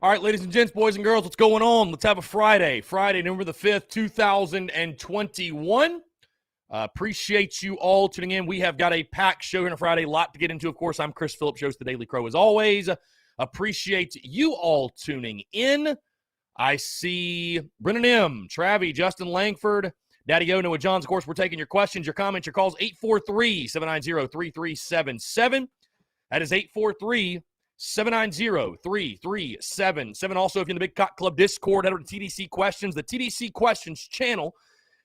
All right, ladies and gents, boys and girls, what's going on? Let's have a Friday, November the 5th, 2021. Appreciate you all tuning in. We have got a packed show here on a Friday, a lot to get into. Of course, I'm Chris Phillips, host of the Daily Crow as always. Appreciate you all tuning in. I see Brennan M., Travie, Justin Langford, Daddy Yo, Noah Johns. Of course, we're taking your questions, your comments, your calls, 843-790-3377. That is 843-790-3377. Also, if you're in the Big Cock Club Discord, head over to TDC Questions, the TDC Questions channel,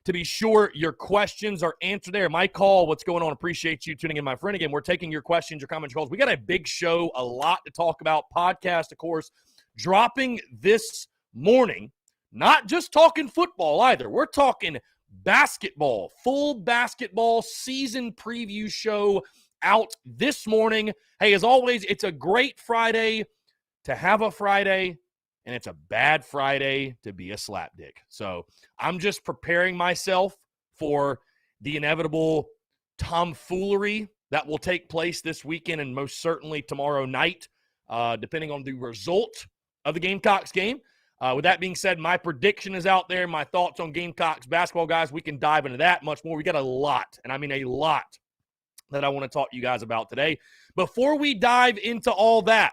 to be sure your questions are answered there. Mike Hall, what's going on? Appreciate you tuning in, my friend. Again, we're taking your questions, your comments, your calls. We got a big show, a lot to talk about. Podcast, of course, dropping this morning. Not just talking football either. We're talking basketball, full basketball season preview show out this morning. Hey, as always, it's a great Friday to have a Friday, and it's a bad Friday to be a slapdick. So I'm just preparing myself for the inevitable tomfoolery that will take place this weekend and most certainly tomorrow night, depending on the result of the Gamecocks game. With that being said, my prediction is out there. My thoughts on Gamecocks basketball, guys, we can dive into that much more. We got a lot, and I mean a lot, that I want to talk to you guys about today. Before we dive into all that,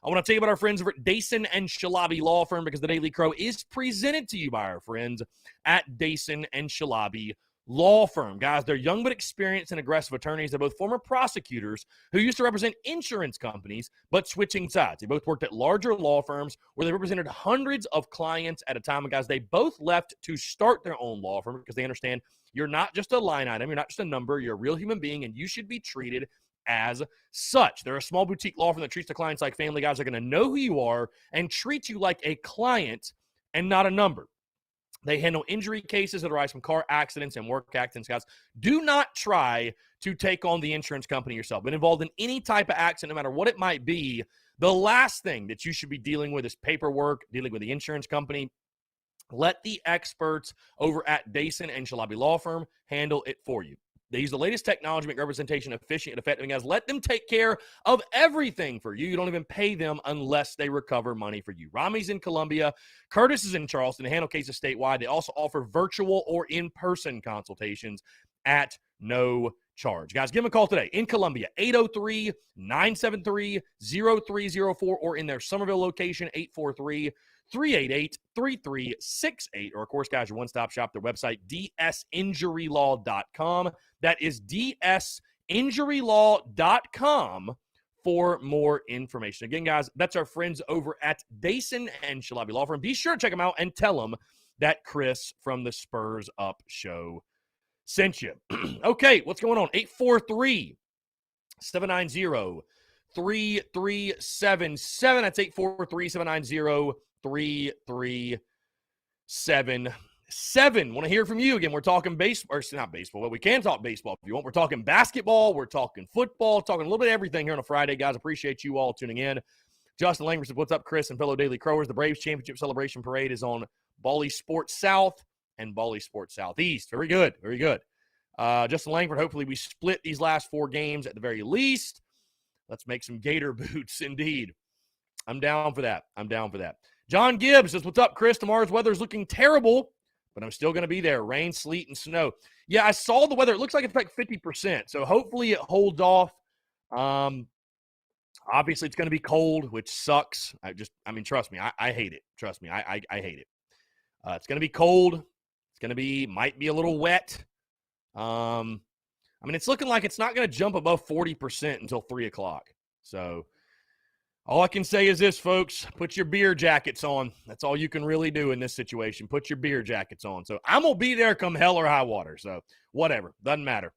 I want to tell you about our friends over at Dason and Shalabi Law Firm, because the Daily Crow is presented to you by our friends at Dason and Shalabi Law Firm. Guys, they're young but experienced and aggressive attorneys. They're both former prosecutors who used to represent insurance companies but switching sides. They both worked at larger law firms where they represented hundreds of clients at a time. And guys, they both left to start their own law firm because they understand you're not just a line item, you're not just a number, you're a real human being, and you should be treated as such. They're a small boutique law firm that treats their clients like family. Guys, are going to know who you are and treat you like a client and not a number. They handle injury cases that arise from car accidents and work accidents. Guys, do not try to take on the insurance company yourself. Been involved in any type of accident, no matter what it might be, the last thing that you should be dealing with is paperwork, dealing with the insurance company. Let the experts over at Dason and Shalabi Law Firm handle it for you. They use the latest technology to make representation efficient and effective. Guys, let them take care of everything for you. You don't even pay them unless they recover money for you. Rami's in Columbia. Curtis is in Charleston. They handle cases statewide. They also offer virtual or in-person consultations at no charge. Guys, give them a call today. In Columbia, 803-973-0304, or in their Somerville location, 843-388-3368. Or, of course, guys, your one-stop shop, their website, dsinjurylaw.com. That is dsinjurylaw.com for more information. Again, guys, that's our friends over at Dason and Shalabi Law Firm. Be sure to check them out and tell them that Chris from the Spurs Up Show sent you. Okay, what's going on? 843-790-3377. That's 843-790-3377. Want to hear from you again. We're talking baseball, or not baseball, but we can talk baseball if you want. We're talking basketball. We're talking football, talking a little bit of everything here on a Friday, guys. Appreciate you all tuning in. Justin Langford says, what's up, Chris and fellow Daily Crowers? The Braves Championship Celebration Parade is on Bally Sports South and Bally Sports Southeast. Very good. Very good. Justin Langford, hopefully we split these last 4 games at the very least. Let's make some Gator boots, indeed. I'm down for that. John Gibbs says, what's up, Chris? Tomorrow's weather is looking terrible, but I'm still going to be there. Rain, sleet, and snow. Yeah, I saw the weather. It looks like it's like 50%, so hopefully it holds off. Obviously, it's going to be cold, which sucks. Trust me, I hate it. Trust me, I hate it. It's going to be cold. It's going to might be a little wet. It's looking like it's not going to jump above 40% until 3 o'clock. So all I can say is this, folks, put your beer jackets on. That's all you can really do in this situation. Put your beer jackets on. So I'm going to be there come hell or high water. So whatever. Doesn't matter.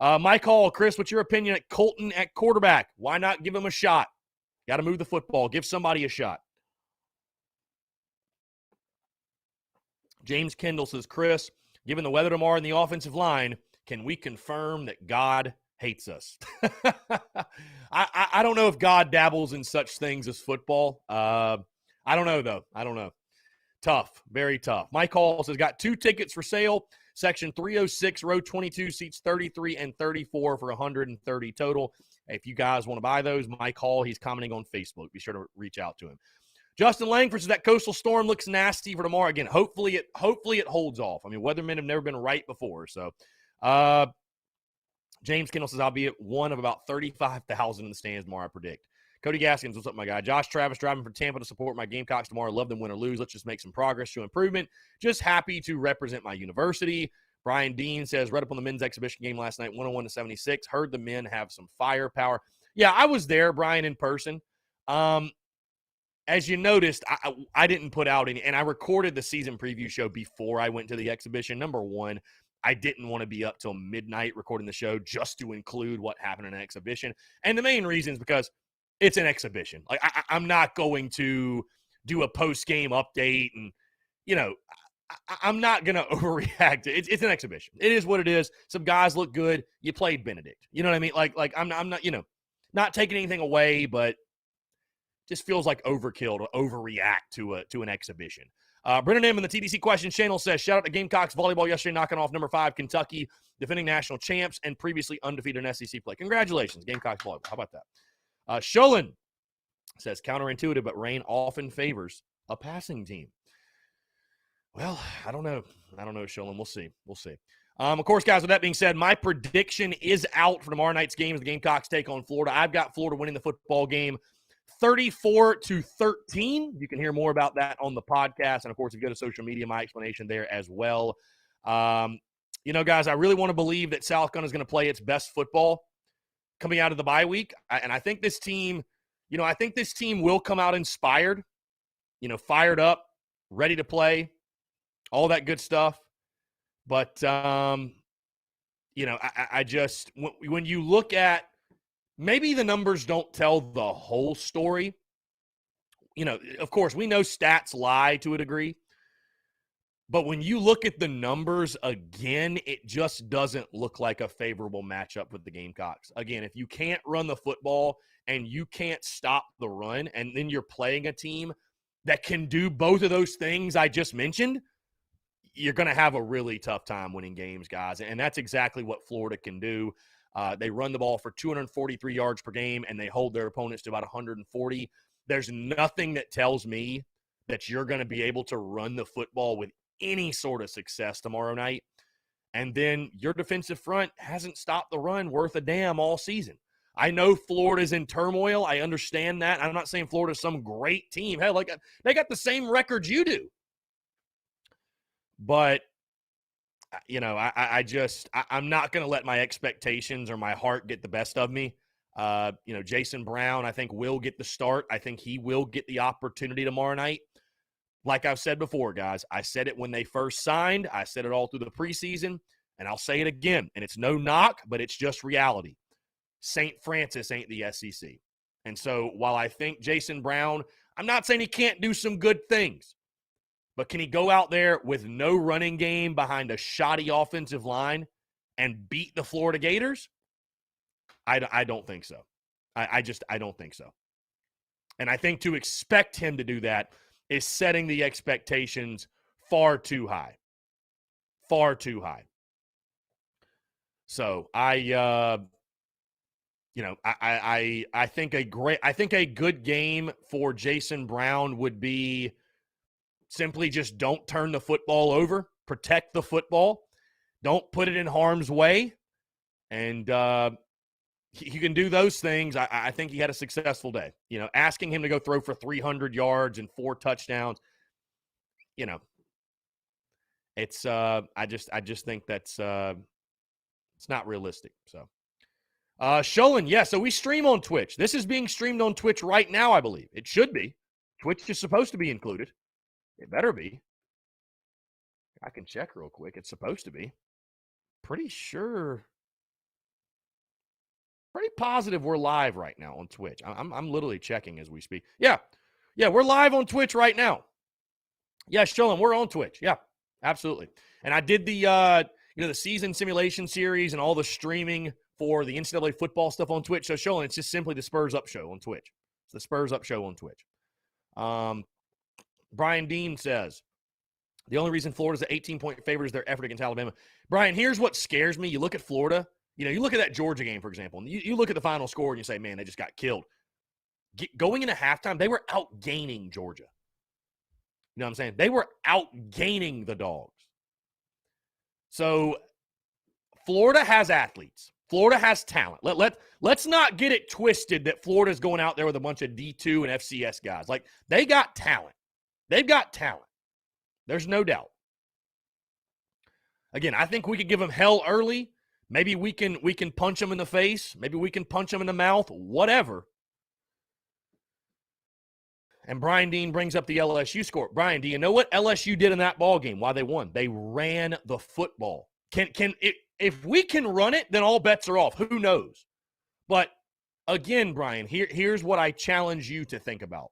Mike Hall, Chris, what's your opinion at Colton at quarterback? Why not give him a shot? Got to move the football. Give somebody a shot. James Kendall says, Chris, given the weather tomorrow in the offensive line, can we confirm that God hates us? I don't know if God dabbles in such things as football. I don't know, though. I don't know. Tough. Very tough. Mike Hall says, got 2 tickets for sale. Section 306, row 22, seats 33 and 34 for 130 total. If you guys want to buy those, Mike Hall, he's commenting on Facebook. Be sure to reach out to him. Justin Langford says that coastal storm looks nasty for tomorrow. Again, hopefully it holds off. I mean, weathermen have never been right before. So James Kendall says I'll be at one of about 35,000 in the stands tomorrow, I predict. Cody Gaskins, what's up, my guy? Josh Travis driving from Tampa to support my Gamecocks tomorrow. Love them win or lose. Let's just make some progress to improvement. Just happy to represent my university. Brian Dean says, read up on the men's exhibition game last night, 101-76. Heard the men have some firepower. Yeah, I was there, Brian, in person. As you noticed, I didn't put out any, and I recorded the season preview show before I went to the exhibition. Number one, I didn't want to be up till midnight recording the show just to include what happened in an exhibition. And the main reason is because it's an exhibition. Like, I'm not going to do a post-game update, and, you know, I'm not going to overreact. It's an exhibition. It is what it is. Some guys look good. You played Benedict. You know what I mean? Like I'm not, you know, not taking anything away, but just feels like overkill to overreact to an exhibition. Brennan M. in the TDC Questions channel says, shout out to Gamecocks volleyball yesterday, knocking off number 5 Kentucky, defending national champs and previously undefeated in SEC play. Congratulations, Gamecocks volleyball. How about that? Sholin says, counterintuitive, but rain often favors a passing team. Well, I don't know, Sholin. We'll see. Of course, guys, with that being said, my prediction is out for tomorrow night's game as the Gamecocks take on Florida. I've got Florida winning the football game 34-13. You can hear more about that on the podcast. And, of course, if you go to social media, my explanation there as well. You know, guys, I really want to believe that South Carolina is going to play its best football coming out of the bye week. And I think this team, you know, will come out inspired, you know, fired up, ready to play, all that good stuff. But, you know, I just, when you look at, maybe the numbers don't tell the whole story. You know, of course, we know stats lie to a degree. But when you look at the numbers again, it just doesn't look like a favorable matchup with the Gamecocks. Again, if you can't run the football and you can't stop the run, and then you're playing a team that can do both of those things I just mentioned, you're going to have a really tough time winning games, guys. And that's exactly what Florida can do. They run the ball for 243 yards per game, and they hold their opponents to about 140. There's nothing that tells me that you're going to be able to run the football with any sort of success tomorrow night. And then your defensive front hasn't stopped the run worth a damn all season. I know Florida's in turmoil. I understand that. I'm not saying Florida's some great team. Hell, like, they got the same records you do. But, you know, I'm not going to let my expectations or my heart get the best of me. You know, Jason Brown, I think, will get the start. I think he will get the opportunity tomorrow night. Like I've said before, guys, I said it when they first signed. I said it all through the preseason, and I'll say it again. And it's no knock, but it's just reality. St. Francis ain't the SEC. And so while I think Jason Brown, I'm not saying he can't do some good things, but can he go out there with no running game behind a shoddy offensive line and beat the Florida Gators? I don't think so. I don't think so. And I think to expect him to do that is setting the expectations far too high. Far too high. So I think a good game for Jason Brown would be simply just don't turn the football over, protect the football, don't put it in harm's way, and he can do those things. I think he had a successful day. You know, asking him to go throw for 300 yards and 4 touchdowns, you know, it's I just think that's it's not realistic. So, Sholin, yeah. So we stream on Twitch. This is being streamed on Twitch right now, I believe. It should be. Twitch is supposed to be included. It better be. I can check real quick. It's supposed to be. Pretty sure. Pretty positive we're live right now on Twitch. I'm literally checking as we speak. Yeah, we're live on Twitch right now. Yeah, Sholin, we're on Twitch. Yeah, absolutely. And I did the the season simulation series and all the streaming for the NCAA football stuff on Twitch. So Sholin, it's just simply the Spurs Up Show on Twitch. It's the Spurs Up Show on Twitch. Brian Dean says, the only reason Florida's an 18-point favorite is their effort against Alabama. Brian, here's what scares me. You look at Florida. You know, you look at that Georgia game, for example, and you look at the final score and you say, man, they just got killed. going into halftime, they were outgaining Georgia. You know what I'm saying? They were outgaining the Dogs. So Florida has athletes. Florida has talent. Let's not get it twisted that Florida's going out there with a bunch of D2 and FCS guys. Like, they got talent. They've got talent. There's no doubt. Again, I think we could give them hell early. Maybe we can punch them in the face. Maybe we can punch them in the mouth. Whatever. And Brian Dean brings up the LSU score. Brian, do you know what LSU did in that ball game? Why they won? They ran the football. If we can run it, then all bets are off. Who knows? But again, Brian, here's what I challenge you to think about.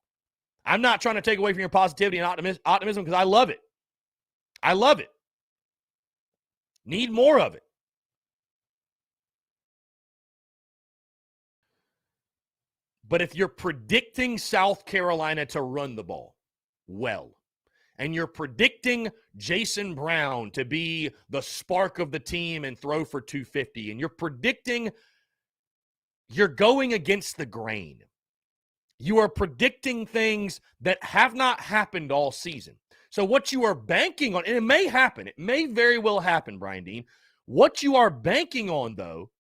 I'm not trying to take away from your positivity and optimism because I love it. I love it. Need more of it. But if you're predicting South Carolina to run the ball well, and you're predicting Jason Brown to be the spark of the team and throw for 250, and you're going against the grain. You are predicting things that have not happened all season. So what you are banking on, and it may happen, it may very well happen, Brian Dean. What you are banking on, though,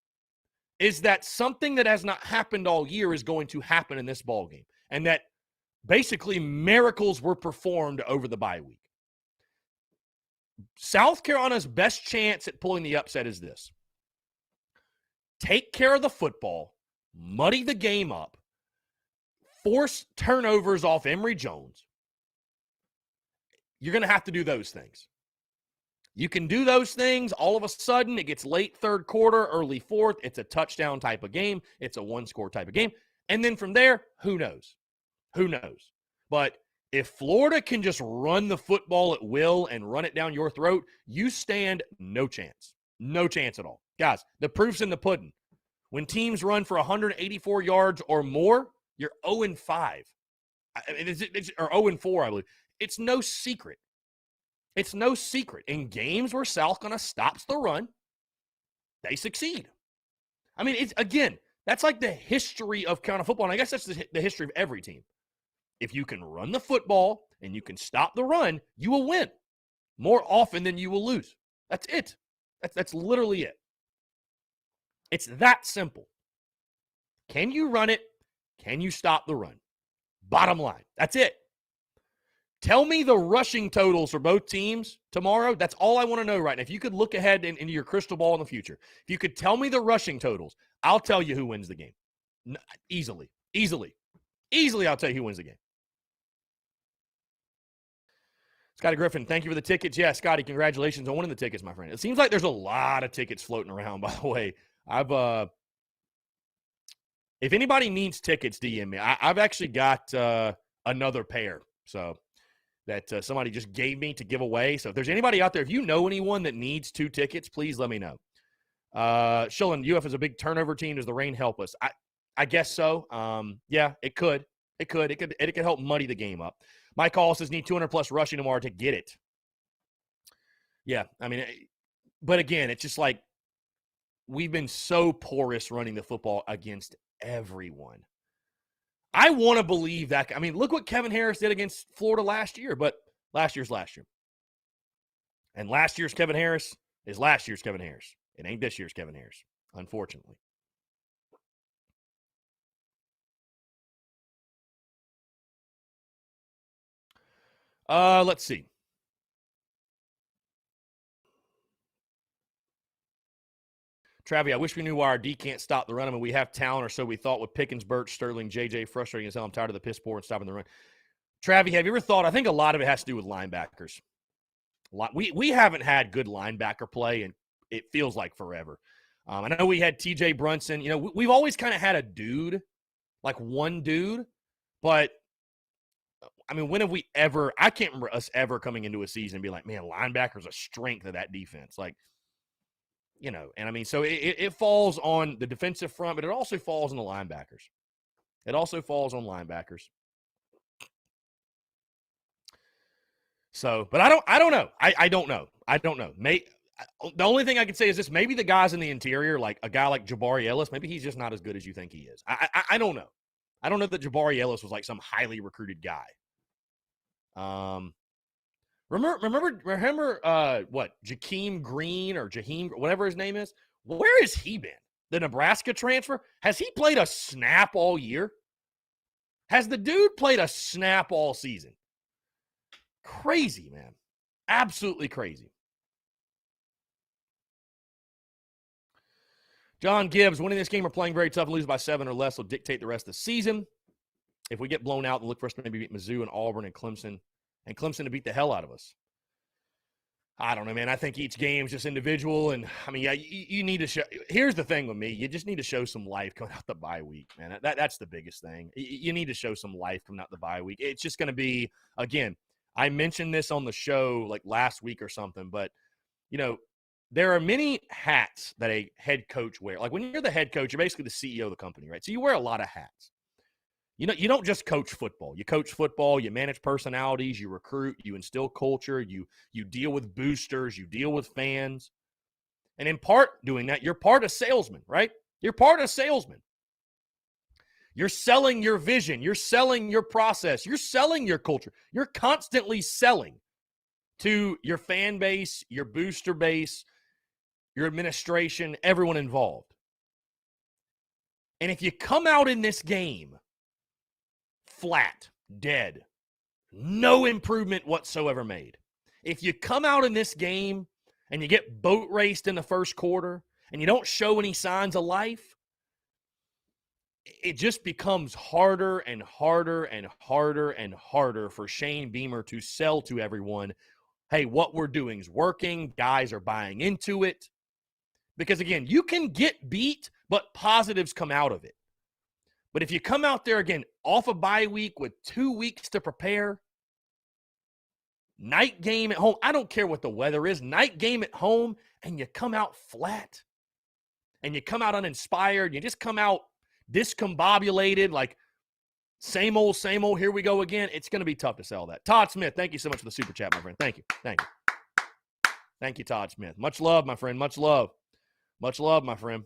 is that something that has not happened all year is going to happen in this ballgame, and that basically miracles were performed over the bye week. South Carolina's best chance at pulling the upset is this. Take care of the football, muddy the game up, force turnovers off Emory Jones. You're going to have to do those things. You can do those things. All of a sudden, it gets late third quarter, early fourth. It's a touchdown type of game. It's a one-score type of game. And then from there, who knows? Who knows? But if Florida can just run the football at will and run it down your throat, you stand no chance. No chance at all. Guys, the proof's in the pudding. When teams run for 184 yards or more, you're 0-5. Or 0-4, I believe. It's no secret. It's no secret. In games where South Carolina stops the run, they succeed. I mean, it's again, that's like the history of Carolina football, and I guess that's the history of every team. If you can run the football and you can stop the run, you will win more often than you will lose. That's it. That's literally it. It's that simple. Can you run it? Can you stop the run? Bottom line. That's it. Tell me the rushing totals for both teams tomorrow. That's all I want to know right now. If you could look ahead into your crystal ball in the future, if you could tell me the rushing totals, I'll tell you who wins the game. Easily, I'll tell you who wins the game. Scotty Griffin, thank you for the tickets. Yeah, Scotty, congratulations on winning the tickets, my friend. It seems like there's a lot of tickets floating around, by the way. If anybody needs tickets, DM me. I've actually got another pair. So that somebody just gave me to give away. So if there's anybody out there, if you know anyone that needs 2 tickets, please let me know. Shillen, UF is a big turnover team. Does the rain help us? I guess so. Yeah, it could. It could help muddy the game up. Mike Hall says need 200-plus rushing tomorrow to get it. Yeah, I mean, but again, it's just like we've been so porous running the football against everyone. I want to believe that. I mean, look what Kevin Harris did against Florida last year, but last year's last year. And last year's Kevin Harris is last year's Kevin Harris. It ain't this year's Kevin Harris, unfortunately. Let's see. Travi, I wish we knew why our D can't stop the run. I mean, we have talent, or so we thought, with Pickens, Burch, Sterling, JJ frustrating as hell. I'm tired of the piss poor and stopping the run. Travi, have you ever thought? I think a lot of it has to do with linebackers. We haven't had good linebacker play, and it feels like forever. I know we had T.J. Brunson. You know, we've always kind of had a dude, like one dude, but I mean, when have we ever? I can't remember us ever coming into a season and be like, man, linebacker's a strength of that defense. Like, you know, and I mean, so it falls on the defensive front, but it also falls on the linebackers. It also falls on linebackers. So, but I don't know. I don't know. The only thing I can say is this: maybe the guys in the interior, like a guy like Jabari Ellis, maybe he's just not as good as you think he is. I don't know. I don't know that Jabari Ellis was like some highly recruited guy. Remember what, Jakeem Green or Jaheim, whatever his name is? Where has he been? The Nebraska transfer? Has he played a snap all year? Has the dude played a snap all season? Crazy, man. Absolutely crazy. John Gibbs, winning this game or playing very tough and lose by 7 or less will dictate the rest of the season. If we get blown out, then look for us to maybe beat Mizzou and Auburn and Clemson to beat the hell out of us. I don't know, man. I think each game is just individual. And, I mean, yeah, you need to show – here's the thing with me. You just need to show some life coming out the bye week, man. That's the biggest thing. You need to show some life coming out the bye week. It's just going to be – again, I mentioned this on the show like last week or something, but, you know, there are many hats that a head coach wears. Like when you're the head coach, you're basically the CEO of the company, right? So you wear a lot of hats. You know, you don't just coach football. You coach football, you manage personalities, you recruit, you instill culture, you deal with boosters, you deal with fans. And in part doing that, you're part of salesman, right? You're part of salesman. You're selling your vision. You're selling your process. You're selling your culture. You're constantly selling to your fan base, your booster base, your administration, everyone involved. And if you come out in this game flat, dead, no improvement whatsoever made, if you come out in this game and you get boat raced in the first quarter and you don't show any signs of life, it just becomes harder and harder and harder and harder for Shane Beamer to sell to everyone, hey, what we're doing is working, guys are buying into it. Because, again, you can get beat, but positives come out of it. But if you come out there, again, off a bye week with 2 weeks to prepare, night game at home, I don't care what the weather is, night game at home, and you come out flat, and you come out uninspired, you just come out discombobulated, like same old, here we go again, it's going to be tough to sell that. Todd Smith, thank you so much for the super chat, my friend. Thank you. Thank you, Todd Smith. Much love, my friend. Much love. Much love, my friend.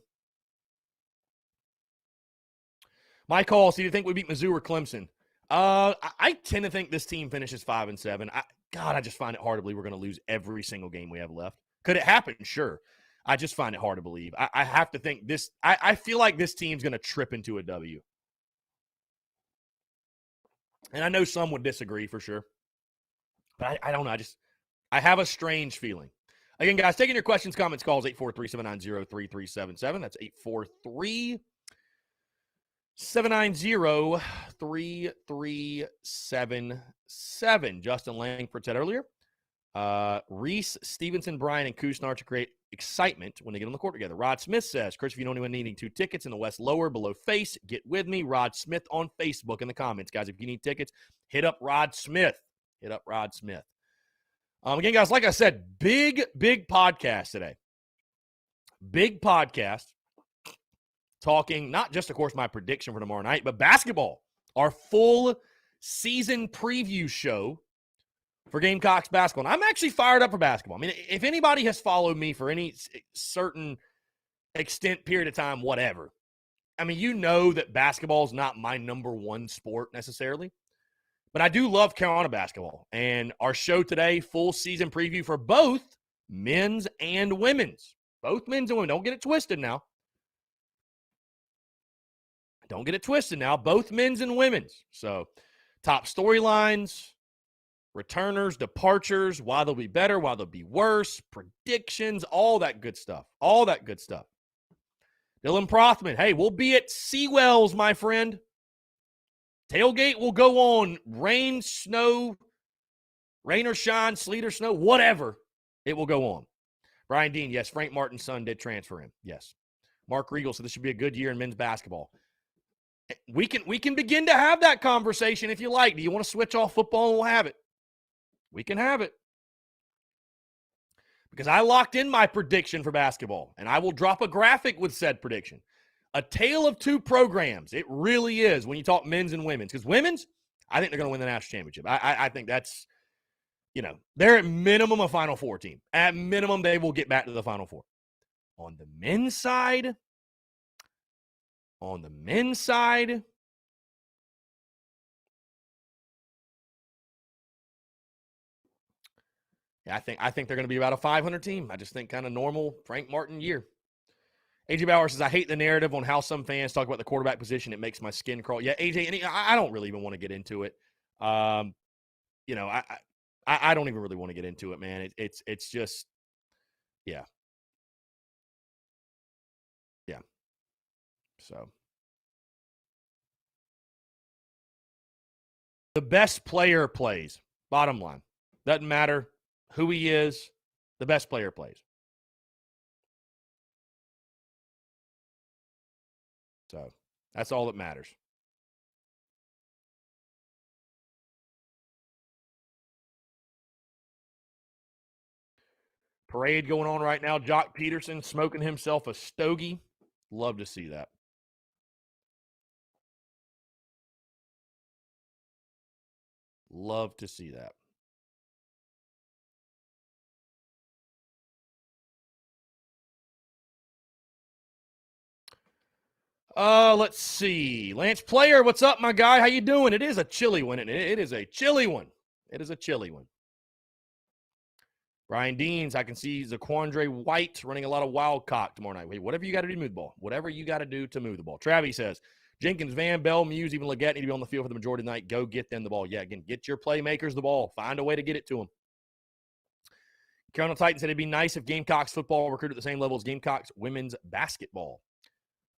My call, so do you think we beat Mizzou or Clemson? I tend to think this team finishes 5-7. I just find it hard to believe we're going to lose every single game we have left. Could it happen? Sure. I just find it hard to believe. I have to think this. I feel like this team's going to trip into a W. And I know some would disagree for sure. But I don't know. I have a strange feeling. Again, guys, taking your questions, comments, calls, 843-790-3377. That's 843-790-3377. Justin Langford said earlier, Reese, Stevenson, Bryan, and Kusnar to create excitement when they get on the court together. Rod Smith says, Chris, if you know anyone needing 2 tickets in the West Lower below face, get with me. Rod Smith on Facebook in the comments. Guys, if you need tickets, hit up Rod Smith. Again, guys, like I said, big podcast today. Big podcast talking not just, of course, my prediction for tomorrow night, but basketball. Our full season preview show for Gamecocks basketball. And I'm actually fired up for basketball. I mean, if anybody has followed me for any certain extent, period of time, whatever, I mean, you know that basketball is not my number one sport necessarily. But I do love Carolina basketball. And our show today, full season preview for both men's and women's. Both men's and women. Don't get it twisted now. Both men's and women's. So, top storylines, returners, departures, why they'll be better, why they'll be worse, predictions, all that good stuff. Dylan Prothman, hey, we'll be at Seawells, my friend. Tailgate will go on rain or shine, sleet or snow, whatever. It will go on. Brian Dean, yes, Frank Martin's son did transfer him. Yes. Mark Riegel said this should be a good year in men's basketball. We can begin to have that conversation if you like. Do you want to switch off football and we'll have it? We can have it. Because I locked in my prediction for basketball, and I will drop a graphic with said prediction. A tale of two programs. It really is when you talk men's and women's. Because women's, I think they're going to win the national championship. I think that's, they're at minimum a Final Four team. At minimum, they will get back to the Final Four. On the men's side, Yeah, I think they're going to be about a 500 team. I just think kind of normal Frank Martin year. AJ Bauer says, I hate the narrative on how some fans talk about the quarterback position. It makes my skin crawl. Yeah, AJ, I don't really even want to get into it. You know, I don't even really want to get into it, man. It's just, yeah. Yeah. So the best player plays, bottom line. Doesn't matter who he is, the best player plays. So that's all that matters. Parade going on right now. Jock Peterson smoking himself a stogie. Love to see that. Love to see that. Let's see. Lance Player, what's up, my guy? How you doing? It is a chilly one. It is a chilly one. It is a chilly one. Brian Deans, I can see Zaquandre White running a lot of wild cock tomorrow night. Wait, whatever you got to do to move the ball. Whatever you got to do to move the ball. Travis says, Jenkins, Van, Bell, Muse, even Leggett need to be on the field for the majority of the night. Go get them the ball. Yeah, again, get your playmakers the ball. Find a way to get it to them. Carolina Titans said it'd be nice if Gamecocks football recruited at the same level as Gamecocks women's basketball.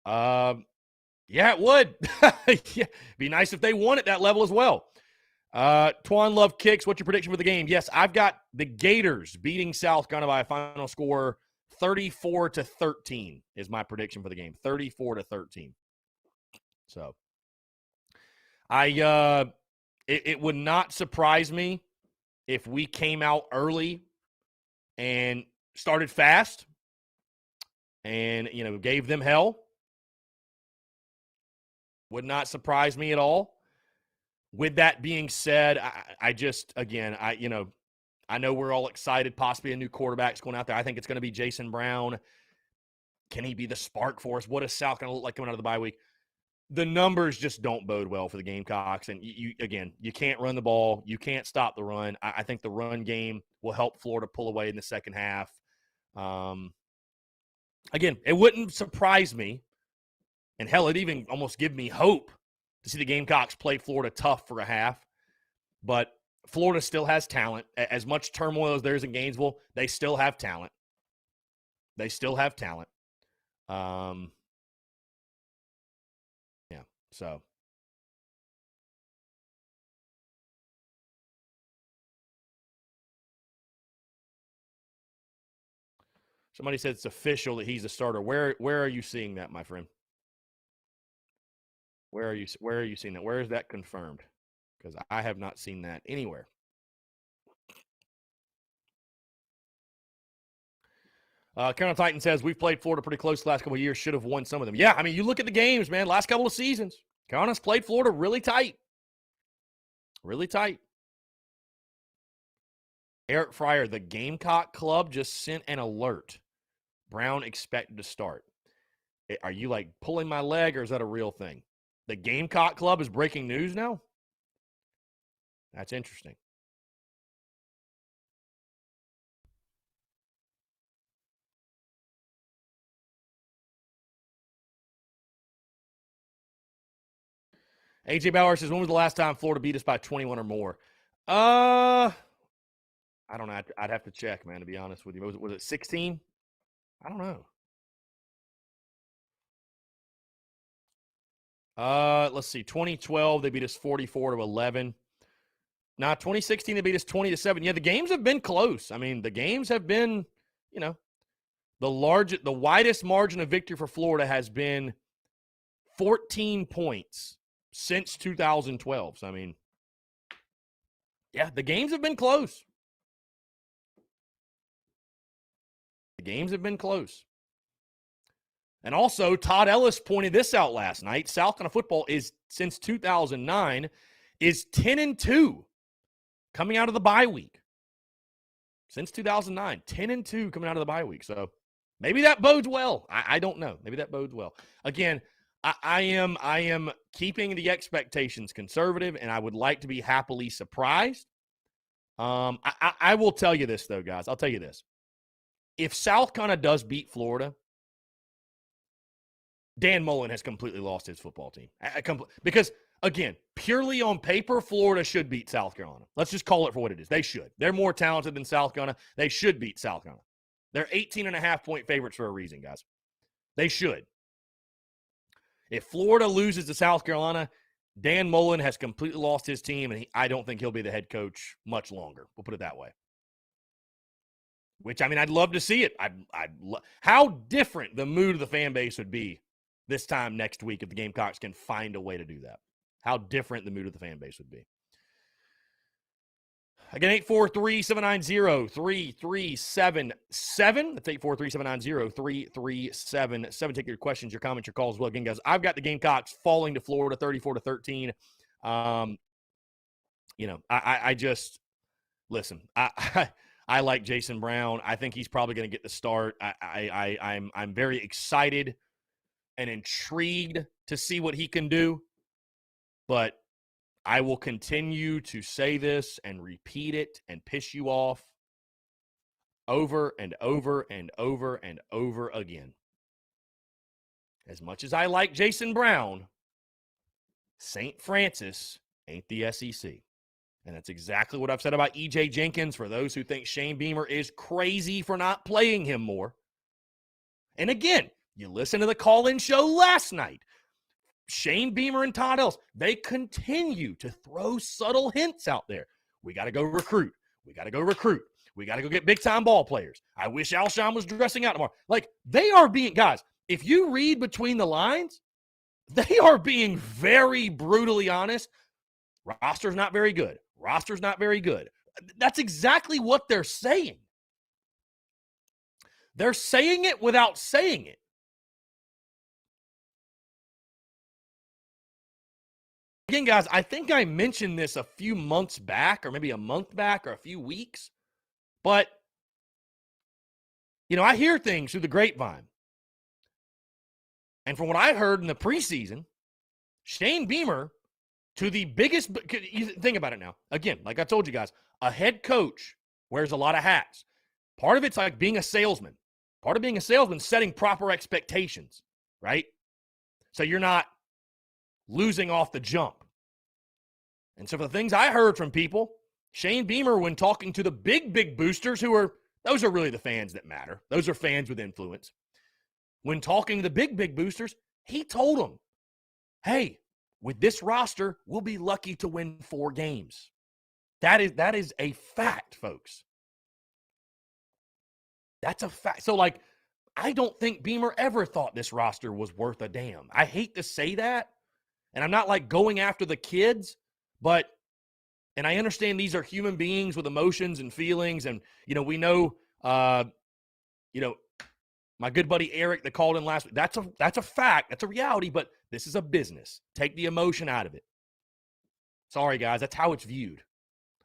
Yeah, it would. Yeah, be nice if they won at that level as well. Twan Love Kicks, what's your prediction for the game? Yes, I've got the Gators beating South Carolina by a final score 34-13 is my prediction for the game. 34-13. So it would not surprise me if we came out early and started fast and, you know, gave them hell. Would not surprise me at all. With that being said, I just, again, I know we're all excited, possibly a new quarterback's going out there. I think it's going to be Jason Brown. Can he be the spark for us? What is South going to look like coming out of the bye week? The numbers just don't bode well for the Gamecocks. And, you can't run the ball. You can't stop the run. I think the run game will help Florida pull away in the second half. Again, it wouldn't surprise me. And, hell, it even almost give me hope to see the Gamecocks play Florida tough for a half. But Florida still has talent. As much turmoil as there is in Gainesville, they still have talent. They still have talent. Yeah, so. Somebody said it's official that he's a starter. Where are you seeing that, my friend? Where are you seeing that? Where is that confirmed? Because I have not seen that anywhere. Carolina Titan says, we've played Florida pretty close the last couple of years. Should have won some of them. Yeah, I mean, you look at the games, man. Last couple of seasons, Carolina's played Florida really tight. Really tight. Eric Fryer, the Gamecock Club just sent an alert. Brown expected to start. Are you, like, pulling my leg, or is that a real thing? The Gamecock Club is breaking news now? That's interesting. AJ Bauer says, when was the last time Florida beat us by 21 or more? I don't know. I'd have to check, man, to be honest with you. Was it 16? I don't know. Let's see. 2012, they beat us 44-11. Now, 2016, they beat us 20-7. Yeah, the games have been close. I mean, the games have been, you know, the widest margin of victory for Florida has been 14 points since 2012. So, I mean, yeah, the games have been close. The games have been close. And also, Todd Ellis pointed this out last night. South Carolina football is, since 2009, is 10-2 coming out of the bye week. Since 2009, 10-2 coming out of the bye week. So maybe that bodes well. I don't know. Maybe that bodes well. Again, I am keeping the expectations conservative, and I would like to be happily surprised. I will tell you this, though, guys. I'll tell you this. If South Carolina does beat Florida, Dan Mullen has completely lost his football team. Because, again, purely on paper, Florida should beat South Carolina. Let's just call it for what it is. They should. They're more talented than South Carolina. They should beat South Carolina. They're 18.5-point favorites for a reason, guys. They should. If Florida loses to South Carolina, Dan Mullen has completely lost his team, and I don't think he'll be the head coach much longer. We'll put it that way. Which, I mean, I'd love to see it. How different the mood of the fan base would be this time next week if the Gamecocks can find a way to do that. How different the mood of the fan base would be. Again, 843-790-3377. That's 843-790-3377. Take your questions, your comments, your calls as well. Again, guys, I've got the Gamecocks falling to Florida 34-13. I just – listen, I like Jason Brown. I think he's probably going to get the start. I'm very excited and intrigued to see what he can do. But I will continue to say this and repeat it and piss you off over and over and over and over again. As much as I like Jason Brown, St. Francis ain't the SEC. And that's exactly what I've said about E.J. Jenkins for those who think Shane Beamer is crazy for not playing him more. And again, you listen to the call-in show last night. Shane Beamer and Todd Ellis, they continue to throw subtle hints out there. We got to go recruit. We got to go recruit. We got to go get big-time ball players. I wish Alshon was dressing out tomorrow. Like, they are being, guys, if you read between the lines, they are being very brutally honest. Roster's not very good. Roster's not very good. That's exactly what they're saying. They're saying it without saying it. Again, guys, I think I mentioned this a few months back, or maybe a month back, or a few weeks. But, I hear things through the grapevine. And from what I heard in the preseason, Shane Beamer, to the biggest, think about it now. Again, like I told you guys, a head coach wears a lot of hats. Part of it's like being a salesman. Part of being a salesman is setting proper expectations, right? So you're not losing off the jump. And so for the things I heard from people, Shane Beamer, when talking to the big boosters those are really the fans that matter. Those are fans with influence. When talking to the big boosters, he told them, hey, with this roster, we'll be lucky to win 4 games. That is a fact, folks. That's a fact. So, I don't think Beamer ever thought this roster was worth a damn. I hate to say that, and I'm not, going after the kids, and I understand these are human beings with emotions and feelings, and, we know, my good buddy Eric that called in last week, that's a fact. That's a reality, but this is a business. Take the emotion out of it. Sorry, guys. That's how it's viewed.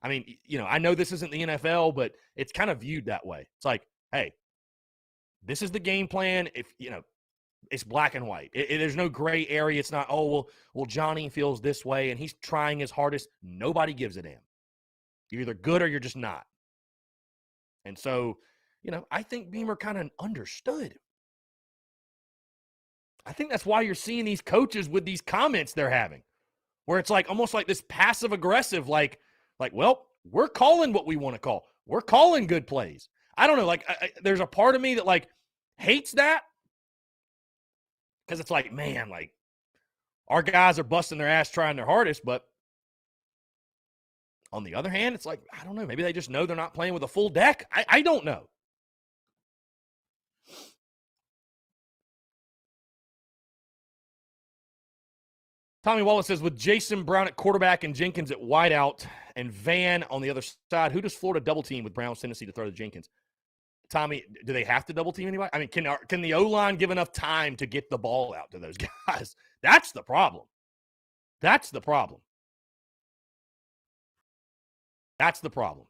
I mean, I know this isn't the NFL, but it's kind of viewed that way. It's like, hey, this is the game plan. If, it's black and white. There's no gray area. It's not, well, Johnny feels this way, and he's trying his hardest. Nobody gives a damn. You're either good or you're just not. And so, I think Beamer kind of understood. I think that's why you're seeing these coaches with these comments they're having, where it's almost like this passive aggressive, well, we're calling what we want to call. We're calling good plays. I don't know. There's a part of me that hates that, because it's man, our guys are busting their ass trying their hardest, but on the other hand, it's I don't know. Maybe they just know they're not playing with a full deck. I don't know. Tommy Wallace says, with Jason Brown at quarterback and Jenkins at wideout and Van on the other side, who does Florida double team with Brown's tendency to throw to Jenkins? Tommy, do they have to double team anybody? I mean, can the O-line give enough time to get the ball out to those guys? That's the problem. That's the problem. That's the problem.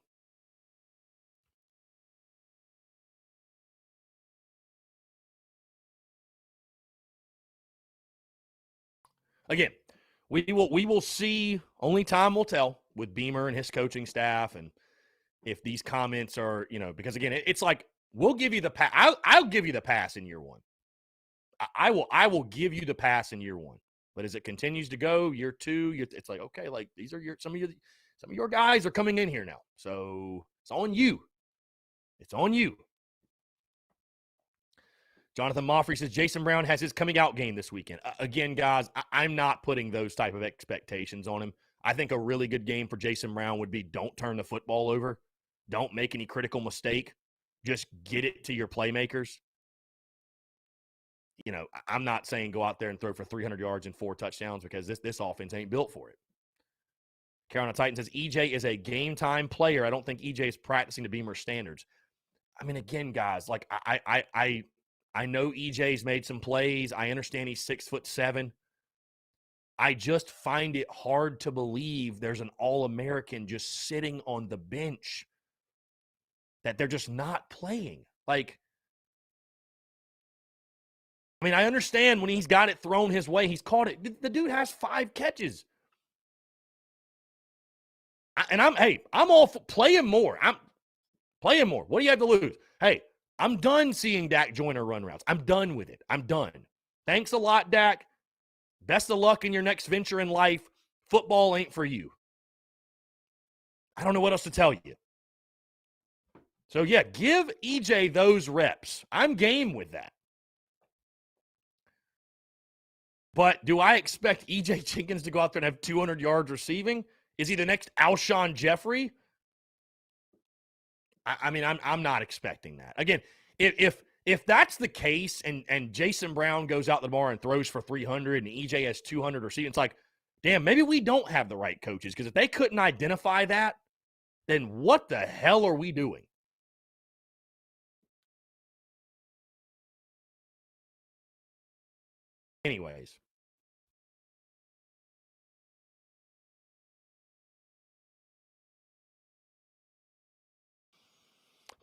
Again, we will see, only time will tell with Beamer and his coaching staff and if these comments are, because again, it's like, we'll give you the pass. I'll give you the pass in year one. I will give you the pass in year one. But as it continues to go, year two, it's like, okay, like these are some of your guys are coming in here now. So it's on you. It's on you. Jonathan Moffrey says Jason Brown has his coming out game this weekend. Again, guys, I'm not putting those type of expectations on him. I think a really good game for Jason Brown would be don't turn the football over. Don't make any critical mistake. Just get it to your playmakers. I'm not saying go out there and throw for 300 yards and 4 touchdowns because this offense ain't built for it. Carolina Titan says EJ is a game-time player. I don't think EJ is practicing to Beamer standards. I mean, again, guys, like I know EJ's made some plays. I understand he's 6'7". I just find it hard to believe there's an All-American just sitting on the bench that they're just not playing. Like, I mean, I understand when he's got it thrown his way, he's caught it. The dude has 5 catches. I'm all for playing more. I'm playing more. What do you have to lose? Hey, I'm done seeing Dak Joyner run routes. I'm done with it. I'm done. Thanks a lot, Dak. Best of luck in your next venture in life. Football ain't for you. I don't know what else to tell you. So, yeah, give EJ those reps. I'm game with that. But do I expect EJ Jenkins to go out there and have 200 yards receiving? Is he the next Alshon Jeffrey? I mean, I'm not expecting that. Again, if that's the case and Jason Brown goes out the bar and throws for 300 and EJ has 200 receiving, it's like, damn, maybe we don't have the right coaches, because if they couldn't identify that, then what the hell are we doing? Anyways.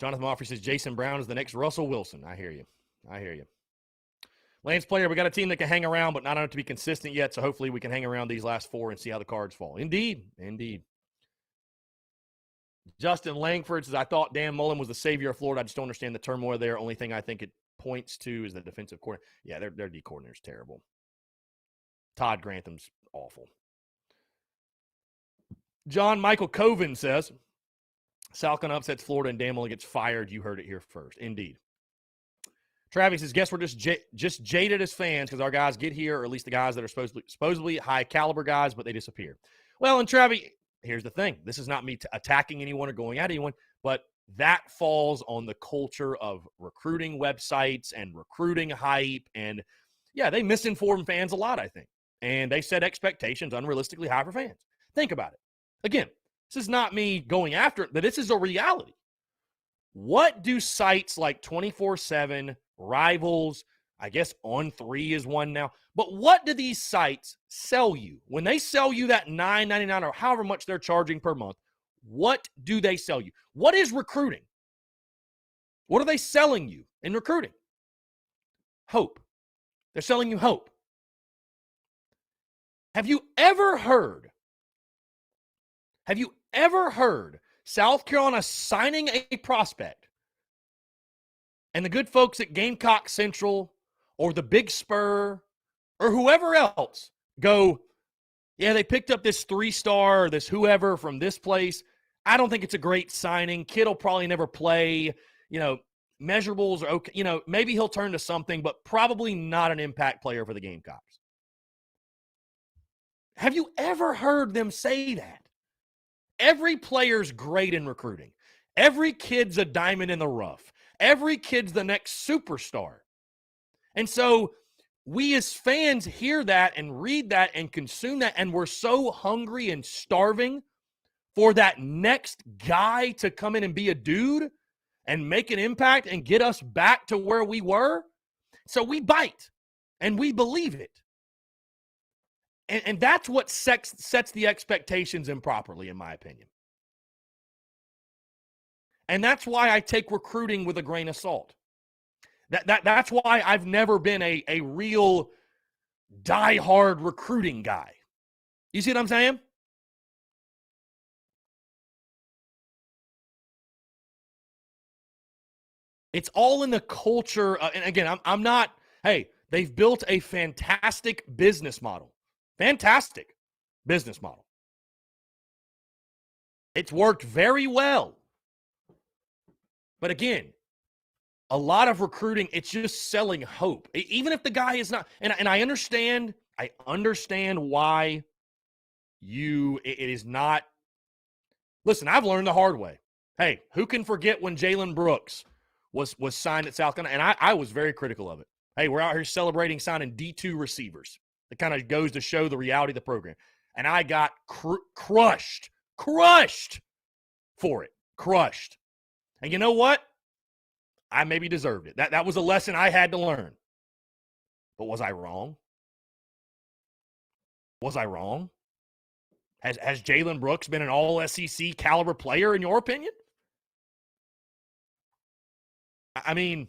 Jonathan Moffrey says Jason Brown is the next Russell Wilson. I hear you. Lance Player, we got a team that can hang around, but not enough to be consistent yet, so hopefully we can hang around these last 4 and see how the cards fall. Indeed. Justin Langford says, I thought Dan Mullen was the savior of Florida. I just don't understand the turmoil there. Only thing I think it points to is the defensive coordinator. Yeah, their D coordinator is terrible. Todd Grantham's awful. John Michael Coven says, Salcon upsets Florida and Dan Mullen gets fired. You heard it here first. Indeed. Travis says, guess we're just jaded as fans because our guys get here, or at least the guys that are supposedly high caliber guys, but they disappear. Well, and Travis, here's the thing. This is not me attacking anyone or going at anyone, but that falls on the culture of recruiting websites and recruiting hype. And yeah, they misinform fans a lot, I think. And they set expectations unrealistically high for fans. Think about it. Again, this is not me going after it, but this is a reality. What do sites like 24/7, Rivals, I guess On3 is one now, but what do these sites sell you? When they sell you that $9.99 or however much they're charging per month, what do they sell you? What is recruiting? What are they selling you in recruiting? Hope. They're selling you hope. Have you ever heard South Carolina signing a prospect and the good folks at Gamecock Central or the Big Spur or whoever else go, yeah, they picked up this 3-star or this whoever from this place. I don't think it's a great signing. Kid will probably never play. Measurables are okay. Maybe he'll turn to something, but probably not an impact player for the Gamecocks. Have you ever heard them say that? Every player's great in recruiting. Every kid's a diamond in the rough. Every kid's the next superstar. And so we as fans hear that and read that and consume that, and we're so hungry and starving for that next guy to come in and be a dude and make an impact and get us back to where we were. So we bite and we believe it. And that's what sets the expectations improperly, in my opinion. And that's why I take recruiting with a grain of salt. That's why I've never been a real diehard recruiting guy. You see what I'm saying? It's all in the culture. And again, I'm not, hey, they've built a fantastic business model. Fantastic business model. It's worked very well. But again, a lot of recruiting, it's just selling hope. Even if the guy is not, and I understand why it is not. Listen, I've learned the hard way. Hey, who can forget when Jalen Brooks was signed at South Carolina? And I was very critical of it. Hey, we're out here celebrating signing D2 receivers. It kind of goes to show the reality of the program. And I got crushed for it. Crushed. And you know what? I maybe deserved it. That was a lesson I had to learn. But was I wrong? Was I wrong? Has Jalen Brooks been an all-SEC caliber player in your opinion? I mean,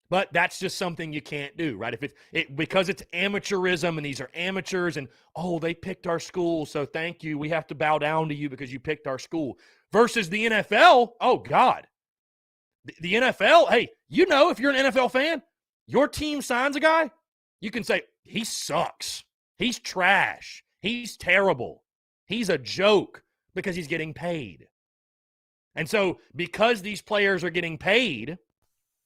but that's just something you can't do, right? If because it's amateurism and these are amateurs and, oh, they picked our school, so thank you. We have to bow down to you because you picked our school. Versus the NFL, oh, God. The NFL, hey, if you're an NFL fan, your team signs a guy, you can say, he sucks. He's trash. He's terrible. He's a joke because he's getting paid. And so because these players are getting paid,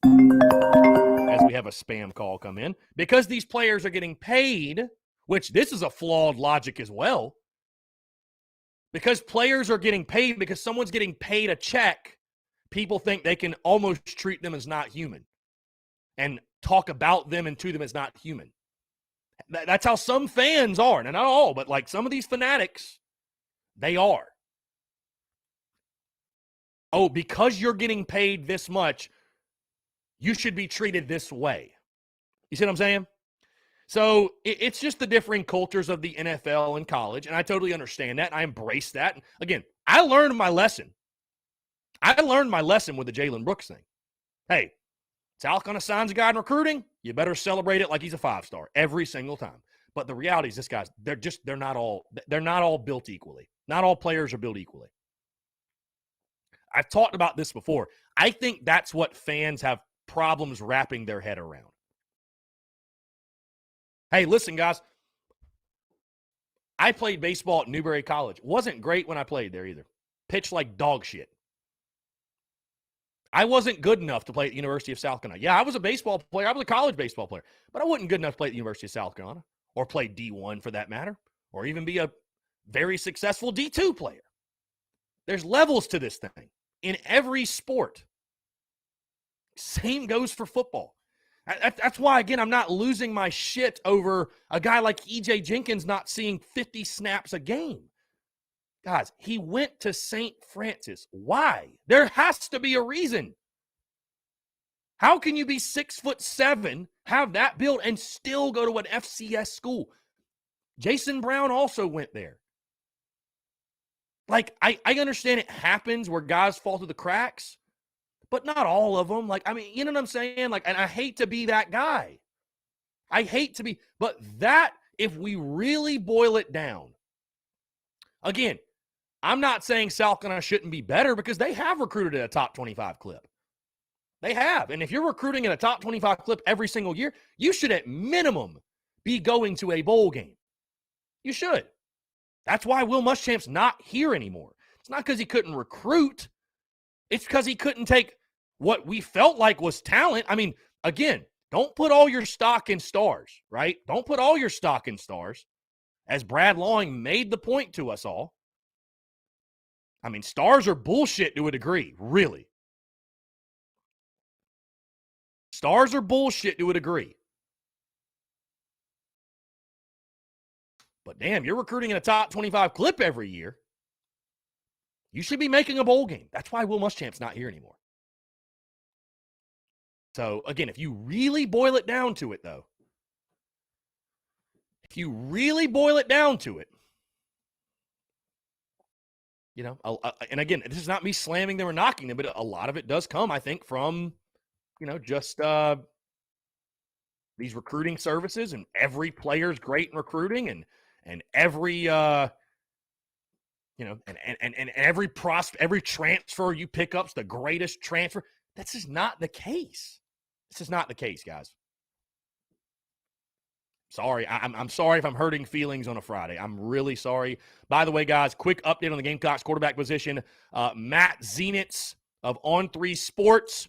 as we have a spam call come in, because these players are getting paid, which this is a flawed logic as well, because players are getting paid, because someone's getting paid a check, people think they can almost treat them as not human and talk about them and to them as not human. That's how some fans are. Now, not all, but like some of these fanatics, they are. Oh, because you're getting paid this much, you should be treated this way. You see what I'm saying? So it's just the differing cultures of the NFL and college, and I totally understand that, and I embrace that. And again, I learned my lesson. I learned my lesson with the Jalen Brooks thing. Hey, South Carolina signs a guy in recruiting, you better celebrate it like he's a 5-star every single time. But the reality is, this guy's they're not all built equally. Not all players are built equally. I've talked about this before. I think that's what fans have problems wrapping their head around. Hey, listen, guys. I played baseball at Newberry College. Wasn't great when I played there either. Pitched like dog shit. I wasn't good enough to play at the University of South Carolina. Yeah, I was a baseball player. I was a college baseball player. But I wasn't good enough to play at the University of South Carolina or play D1 for that matter, or even be a very successful D2 player. There's levels to this thing in every sport. Same goes for football. That's why, again, I'm not losing my shit over a guy like E.J. Jenkins not seeing 50 snaps a game. Guys, he went to St. Francis. Why? There has to be a reason. How can you be 6'7", have that build, and still go to an FCS school? Jason Brown also went there. Like, I understand it happens where guys fall through the cracks, but not all of them. Like, I mean, you know what I'm saying? Like, and I hate to be that guy. I hate to be, but that, if we really boil it down, again, I'm not saying South Carolina shouldn't be better, because they have recruited at a top 25 clip. They have. And if you're recruiting at a top 25 clip every single year, you should at minimum be going to a bowl game. You should. That's why Will Muschamp's not here anymore. It's not because he couldn't recruit. It's because he couldn't take what we felt like was talent. I mean, again, don't put all your stock in stars, right? Don't put all your stock in stars. As Brad Lawing made the point to us all. I mean, stars are bullshit to a degree, really. Stars are bullshit to a degree. But damn, you're recruiting in a top 25 clip every year. You should be making a bowl game. That's why Will Muschamp's not here anymore. So, again, if you really boil it down to it, though, you know, and again, this is not me slamming them or knocking them, but a lot of it does come, I think, from, you know, just these recruiting services, and every player's great in recruiting, and every you know, and every transfer you pick up's the greatest transfer. That's just not the case. This is not the case, guys. Sorry. I'm sorry if I'm hurting feelings on a Friday. I'm really sorry. By the way, guys, quick update on the Gamecocks quarterback position. Matt Zenitz of On3 Sports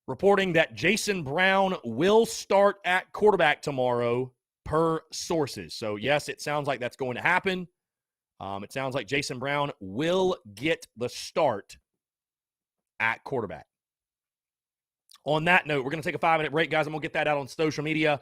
reporting that Jason Brown will start at quarterback tomorrow per sources. So, yes, it sounds like that's going to happen. It sounds like Jason Brown will get the start at quarterback. On that note, we're going to take a 5-minute break, guys. I'm going to get that out on social media.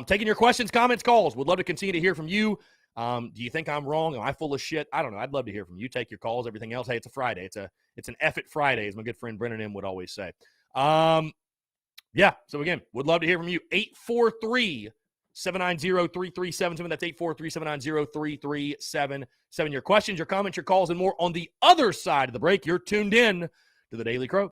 Taking your questions, comments, calls. Would love to continue to hear from you. Do you think I'm wrong? Am I full of shit? I don't know. I'd love to hear from you. Take your calls, everything else. Hey, it's a Friday. It's an F it Friday, as my good friend Brennan M would always say. Yeah, so again, would love to hear from you. 843-790-3377. That's 843-790-3377. Your questions, your comments, your calls, and more on the other side of the break. You're tuned in to the Daily Crow.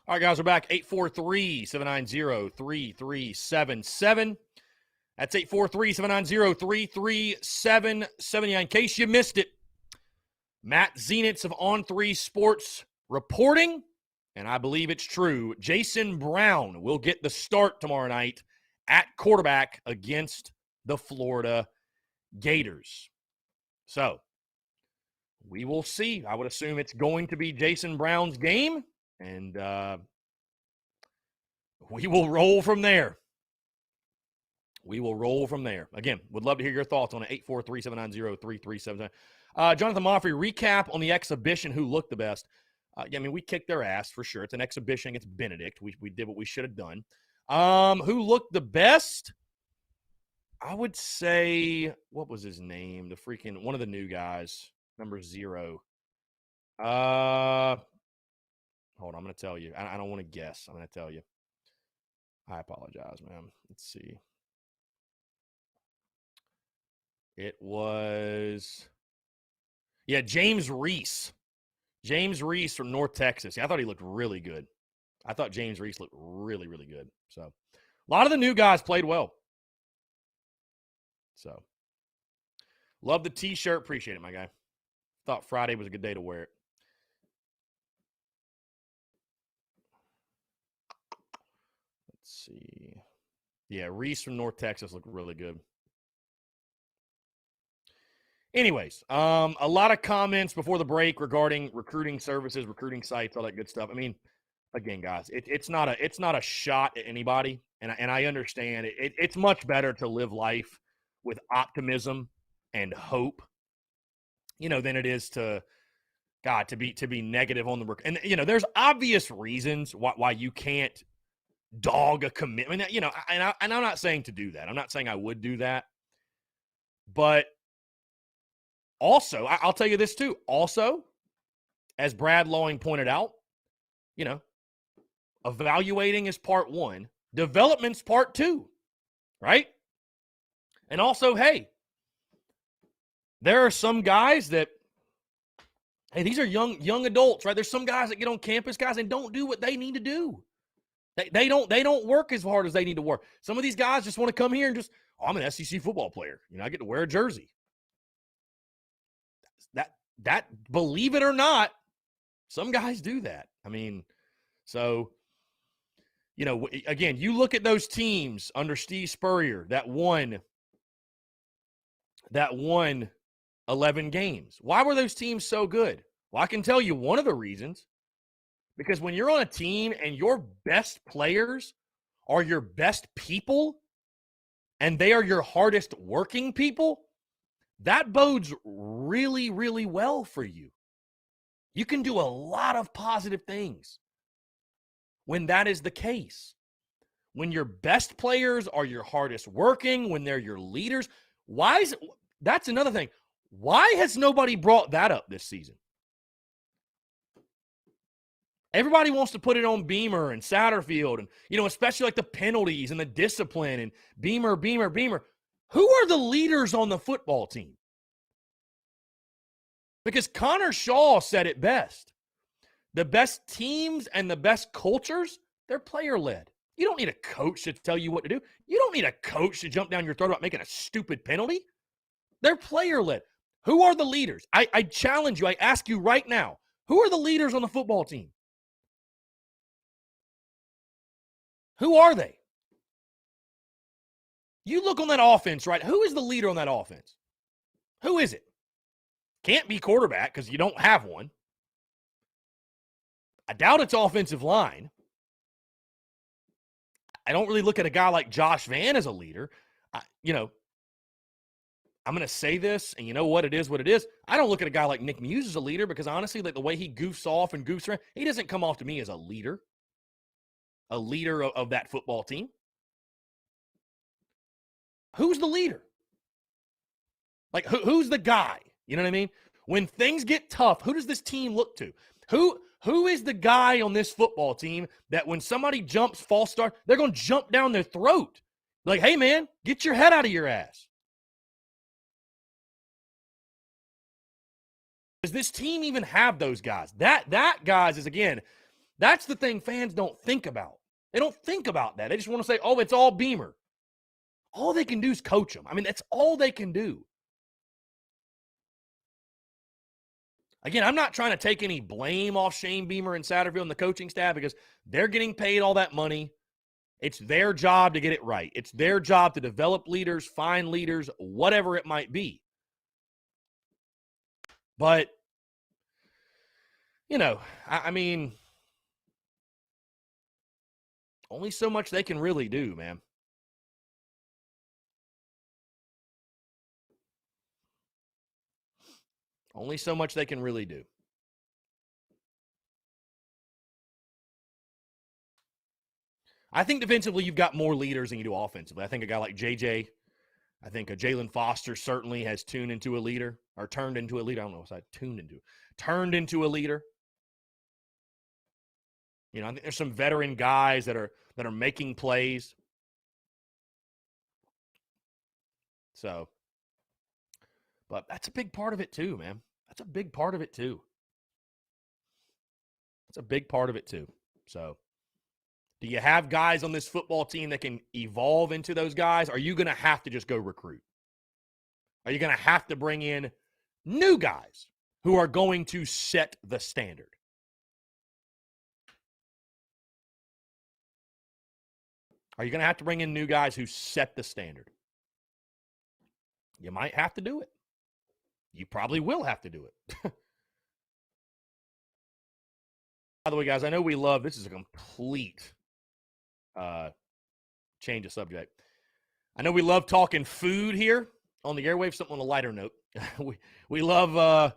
All right, guys, we're back. 843-790-3377. That's 843-790-3377. In case you missed it, Matt Zenitz of On3 Sports reporting, and I believe it's true, Jason Brown will get the start tomorrow night at quarterback against the Florida Gators. So, we will see. I would assume it's going to be Jason Brown's game, and we will roll from there. Again, would love to hear your thoughts on it. 843-790-3377. Jonathan Moffrey, recap on the exhibition, who looked the best. We kicked their ass for sure. It's an exhibition against Benedict. We did what we should have done. Who looked the best? I would say, what was his name? One of the new guys, number 0. Hold on, I'm going to tell you. I don't want to guess. I'm going to tell you. I apologize, man. Let's see. It was, James Reese. James Reese from North Texas. I thought he looked really good. I thought James Reese looked really, really good. So, a lot of the new guys played well. So, love the T-shirt. Appreciate it, my guy. Thought Friday was a good day to wear it. Let's see. Yeah, Reese from North Texas looked really good. Anyways, a lot of comments before the break regarding recruiting services, recruiting sites, all that good stuff. I mean, again, guys, it's not a shot at anybody, and I understand it. It's much better to live life with optimism and hope, than it is to be negative on the and there's obvious reasons why you can't dog a commitment. And I'm not saying to do that. I'm not saying I would do that, but. Also, I'll tell you this too. Also, as Brad Lawing pointed out, evaluating is part 1, development's part 2, right? And also, hey, there are some guys that, hey, these are young adults, right? There's some guys that get on campus, guys, and don't do what they need to do. They don't work as hard as they need to work. Some of these guys just want to come here and just, I'm an SEC football player. I get to wear a jersey. That believe it or not, some guys do that. I mean, so, again, you look at those teams under Steve Spurrier that won 11 games. Why were those teams so good? Well, I can tell you one of the reasons. Because when you're on a team and your best players are your best people and they are your hardest working people, that bodes really, really well for you. You can do a lot of positive things when that is the case. When your best players are your hardest working, when they're your leaders. That's another thing. Why has nobody brought that up this season? Everybody wants to put it on Beamer and Satterfield and, especially like the penalties and the discipline and Beamer. Who are the leaders on the football team? Because Connor Shaw said it best. The best teams and the best cultures, they're player-led. You don't need a coach to tell you what to do. You don't need a coach to jump down your throat about making a stupid penalty. They're player-led. Who are the leaders? I challenge you. I ask you right now. Who are the leaders on the football team? Who are they? You look on that offense, right? Who is the leader on that offense? Who is it? Can't be quarterback because you don't have one. I doubt it's offensive line. I don't really look at a guy like Josh Vann as a leader. I'm going to say this, and you know what? It is what it is. I don't look at a guy like Nick Muse as a leader because honestly, like the way he goofs off and goofs around, he doesn't come off to me as a leader of that football team. Who's the leader? Like, who's the guy? You know what I mean? When things get tough, who does this team look to? Who is the guy on this football team that when somebody jumps false start, they're going to jump down their throat? Like, hey, man, get your head out of your ass. Does this team even have those guys? That guys, is, again, That's the thing fans don't think about. They don't think about that. They just want to say, oh, it's all Beamer. All they can do is coach them. I mean, that's all they can do. Again, I'm not trying to take any blame off Shane Beamer and Satterfield and the coaching staff because they're getting paid all that money. It's their job to get it right. It's their job to develop leaders, find leaders, whatever it might be. But, you know, I mean, only so much they can really do, man. Only so much they can really do. I think defensively you've got more leaders than you do offensively. I think a guy like JJ, I think a Jalen Foster certainly has turned into a leader. I don't know what I turned into a leader. You know, I think there's some veteran guys that are making plays. So, but that's a big part of it too, man. That's a big part of it too. So, do you have guys on this football team that can evolve into those guys? Are you going to have to just go recruit? Are you going to have to bring in new guys who are going to set the standard? Are you going to have to bring in new guys who set the standard? You might have to do it. You probably will have to do it. By the way, guys, I know we love, this is a complete change of subject. I know we love talking food here on the airwaves, something on a lighter note. we love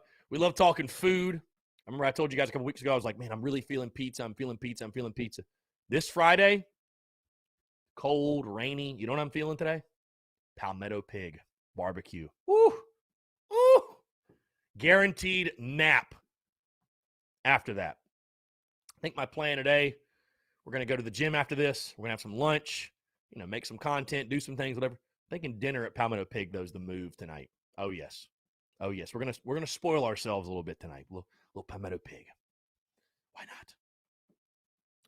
talking food. I remember I told you guys a couple weeks ago, I was like, man, I'm really feeling pizza. I'm feeling pizza. This Friday, cold, rainy. You know what I'm feeling today? Palmetto Pig barbecue. Woo! Woo! Guaranteed nap after that. I think my plan today, we're going to go to the gym after this. We're going to have some lunch, make some content, do some things, whatever. Thinking dinner at Palmetto Pig, though, is the move tonight. Oh, yes. We're gonna spoil ourselves a little bit tonight. A little Palmetto Pig. Why not?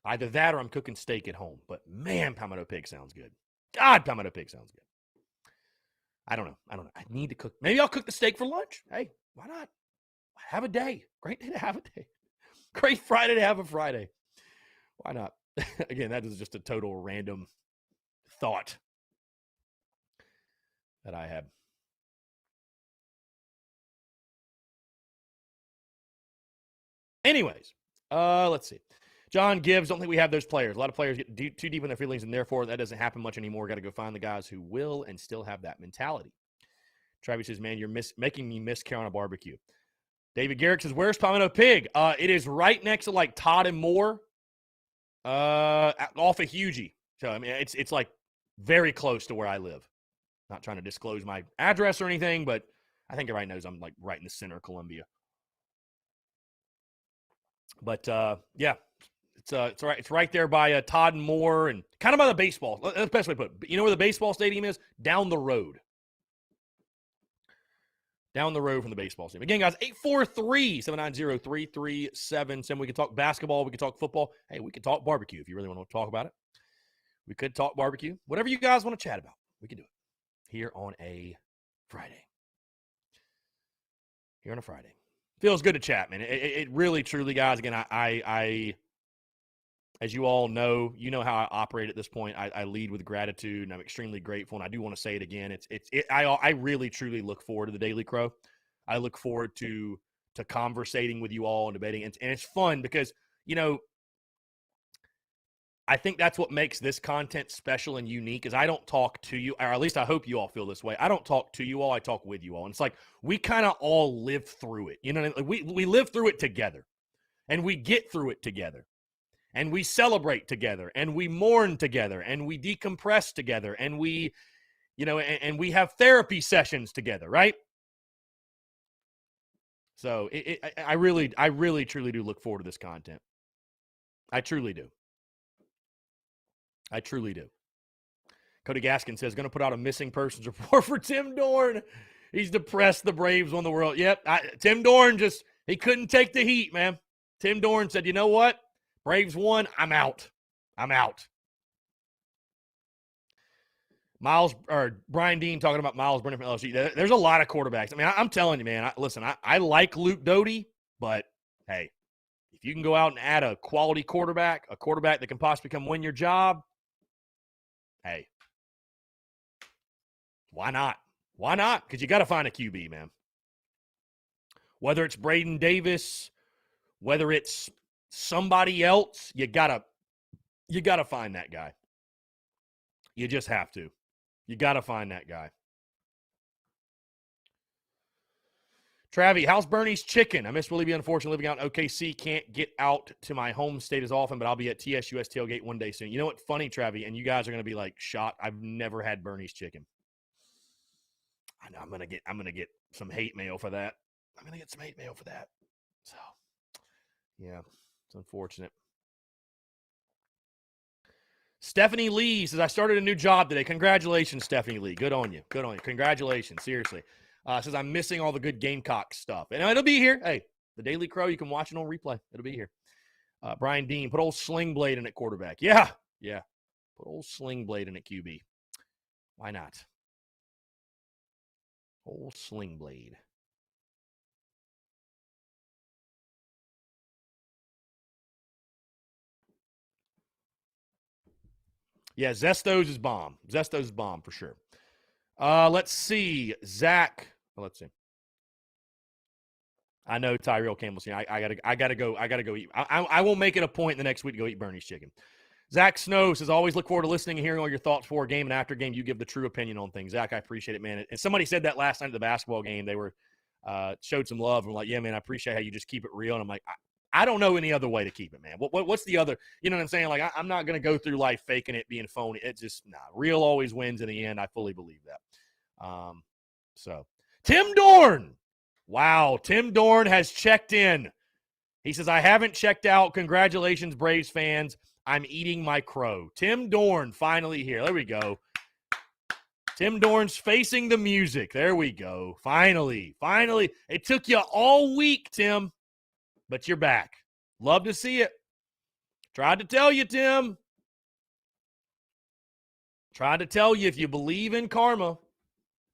Either that or I'm cooking steak at home. But, man, Palmetto Pig sounds good. God, Palmetto Pig sounds good. I don't know. I need to cook. Maybe I'll cook the steak for lunch. Hey, why not? Have a day. Great day to have a day. Great Friday to have a Friday. Why not? Again, that is just a total random thought that I had. Anyways, let's see. John Gibbs, don't think we have those players. A lot of players get too deep in their feelings, and therefore that doesn't happen much anymore. Got to go find the guys who will and still have that mentality. Travis says, man, you're making me miss Carolina barbecue. David Garrick says, where's Palmetto Pig? It is right next to like Todd and Moore off of Hugie. So, I mean, it's like very close to where I live. Not trying to disclose my address or anything, but I think everybody knows I'm like right in the center of Columbia. But, yeah, it's right there by Todd and Moore and kind of by the baseball. That's the best way to put it. You know where the baseball stadium is? Down the road. Down the road from the baseball stadium. Again, guys, 843-790-3377. We can talk basketball. We can talk football. Hey, we can talk barbecue if you really want to talk about it. We could talk barbecue. Whatever you guys want to chat about, we can do it here on a Friday. Here on a Friday. Feels good to chat, man. It really, truly, guys, again, I as you all know, you know how I operate at this point. I lead with gratitude, and I'm extremely grateful, and I do want to say it again. I really, truly look forward to the Daily Crow. I look forward to conversating with you all and debating, and it's fun because, I think that's what makes this content special and unique is I don't talk to you, or at least I hope you all feel this way. I don't talk to you all. I talk with you all. And it's like we kind of all live through it. We live through it together, and we get through it together, and we celebrate together, and we mourn together, and we decompress together, and we have therapy sessions together, right? So I really, truly do look forward to this content. I truly do. Cody Gaskin says, going to put out a missing persons report for Tim Dorn. He's depressed the Braves won the World. Yep, Tim Dorn he couldn't take the heat, man. Tim Dorn said, you know what? Braves won. I'm out. Brian Dean talking about Miles Brennan from LSU. There's a lot of quarterbacks. I mean, I'm telling you, man. I like Luke Doty, but hey, if you can go out and add a quality quarterback, a quarterback that can possibly come win your job, hey, why not? Why not? Because you got to find a QB, man. Whether it's Braden Davis, whether it's somebody else, you gotta find that guy. You just have to. You got to find that guy. Travi, how's Bernie's chicken? I miss Willie B. Unfortunately, living out in OKC. Can't get out to my home state as often, but I'll be at TSUS tailgate one day soon. You know what? Funny, Travi, and you guys are going to be like shocked. I've never had Bernie's chicken. I know I'm gonna get some hate mail for that. So, yeah, it's unfortunate. Stephanie Lee says, I started a new job today. Congratulations, Stephanie Lee. Good on you. Congratulations. Seriously. Says, I'm missing all the good Gamecock stuff. And it'll be here. Hey, the Daily Crow, you can watch it on replay. It'll be here. Brian Dean, put old Sling Blade in at quarterback. Yeah. Put old Sling Blade in at QB. Why not? Old Sling Blade. Yeah, Zestos is bomb. For sure. Let's see. Zach. Let's see. I know Tyrell Campbell's here. I gotta go eat. I will make it a point the next week to go eat Bernie's chicken. Zach Snow says, always look forward to listening and hearing all your thoughts before game and after game. You give the true opinion on things. Zach, I appreciate it, man. And somebody said that last night at the basketball game. They were showed some love. I'm like, yeah, man, I appreciate how you just keep it real. And I'm like, I don't know any other way to keep it, man. What's the other? You know what I'm saying? Like, I'm not going to go through life faking it, being phony. It's just, real always wins in the end. I fully believe that. So, Tim Dorn. Wow, Tim Dorn has checked in. He says, I haven't checked out. Congratulations, Braves fans. I'm eating my crow. Tim Dorn finally here. There we go. Tim Dorn's facing the music. There we go. Finally. It took you all week, Tim, but you're back. Love to see it. Tried to tell you, Tim. Tried to tell you, if you believe in karma,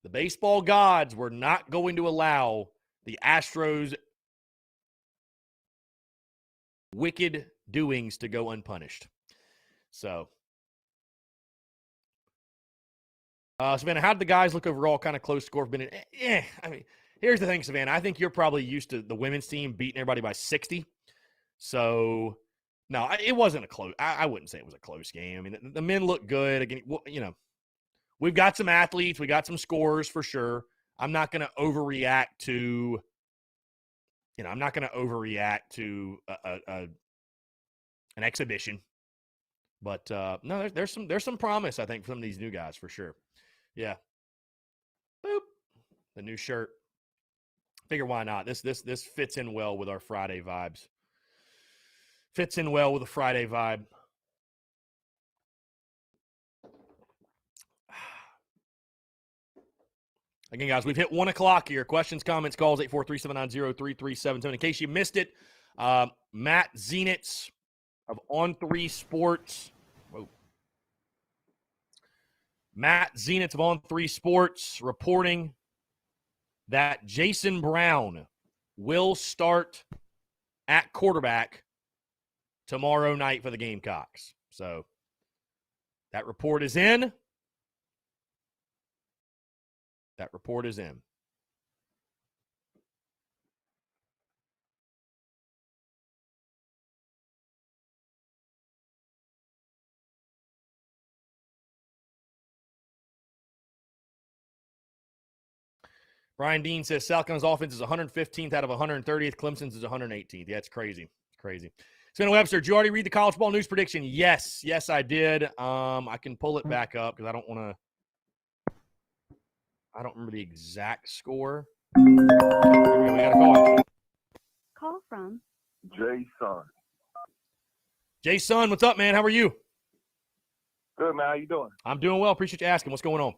the baseball gods were not going to allow the Astros' wicked doings to go unpunished. So, Savannah, how did the guys look overall? Kind of close score. I mean, here's the thing, Savannah. I think you're probably used to the women's team beating everybody by 60. So, no, it wasn't a close. I wouldn't say it was a close game. I mean, the men look good. Again, we've got some athletes. We got some scorers for sure. I'm not going to overreact to, an exhibition. But no, there's some promise, I think, from some of these new guys for sure. Yeah. Boop. The new shirt. Figure why not? This fits in well with our Friday vibes. Fits in well with a Friday vibe. Again, guys, we've hit 1 o'clock here. Questions, comments, calls, 843-790-3377. In case you missed it, Matt Zenitz of On3 Sports. Whoa. Matt Zenitz of On3 Sports reporting that Jason Brown will start at quarterback tomorrow night for the Gamecocks. So that report is in. Brian Dean says South Carolina's offense is 115th out of 130th. Clemson's is 118th. Yeah, it's crazy. Savannah Webster, did you already read the college ball news prediction? Yes, I did. I can pull it back up because I don't remember the exact score. We got a call. Call from Jason. Jason, what's up, man? How are you? Good, man. How you doing? I'm doing well. Appreciate you asking. What's going on?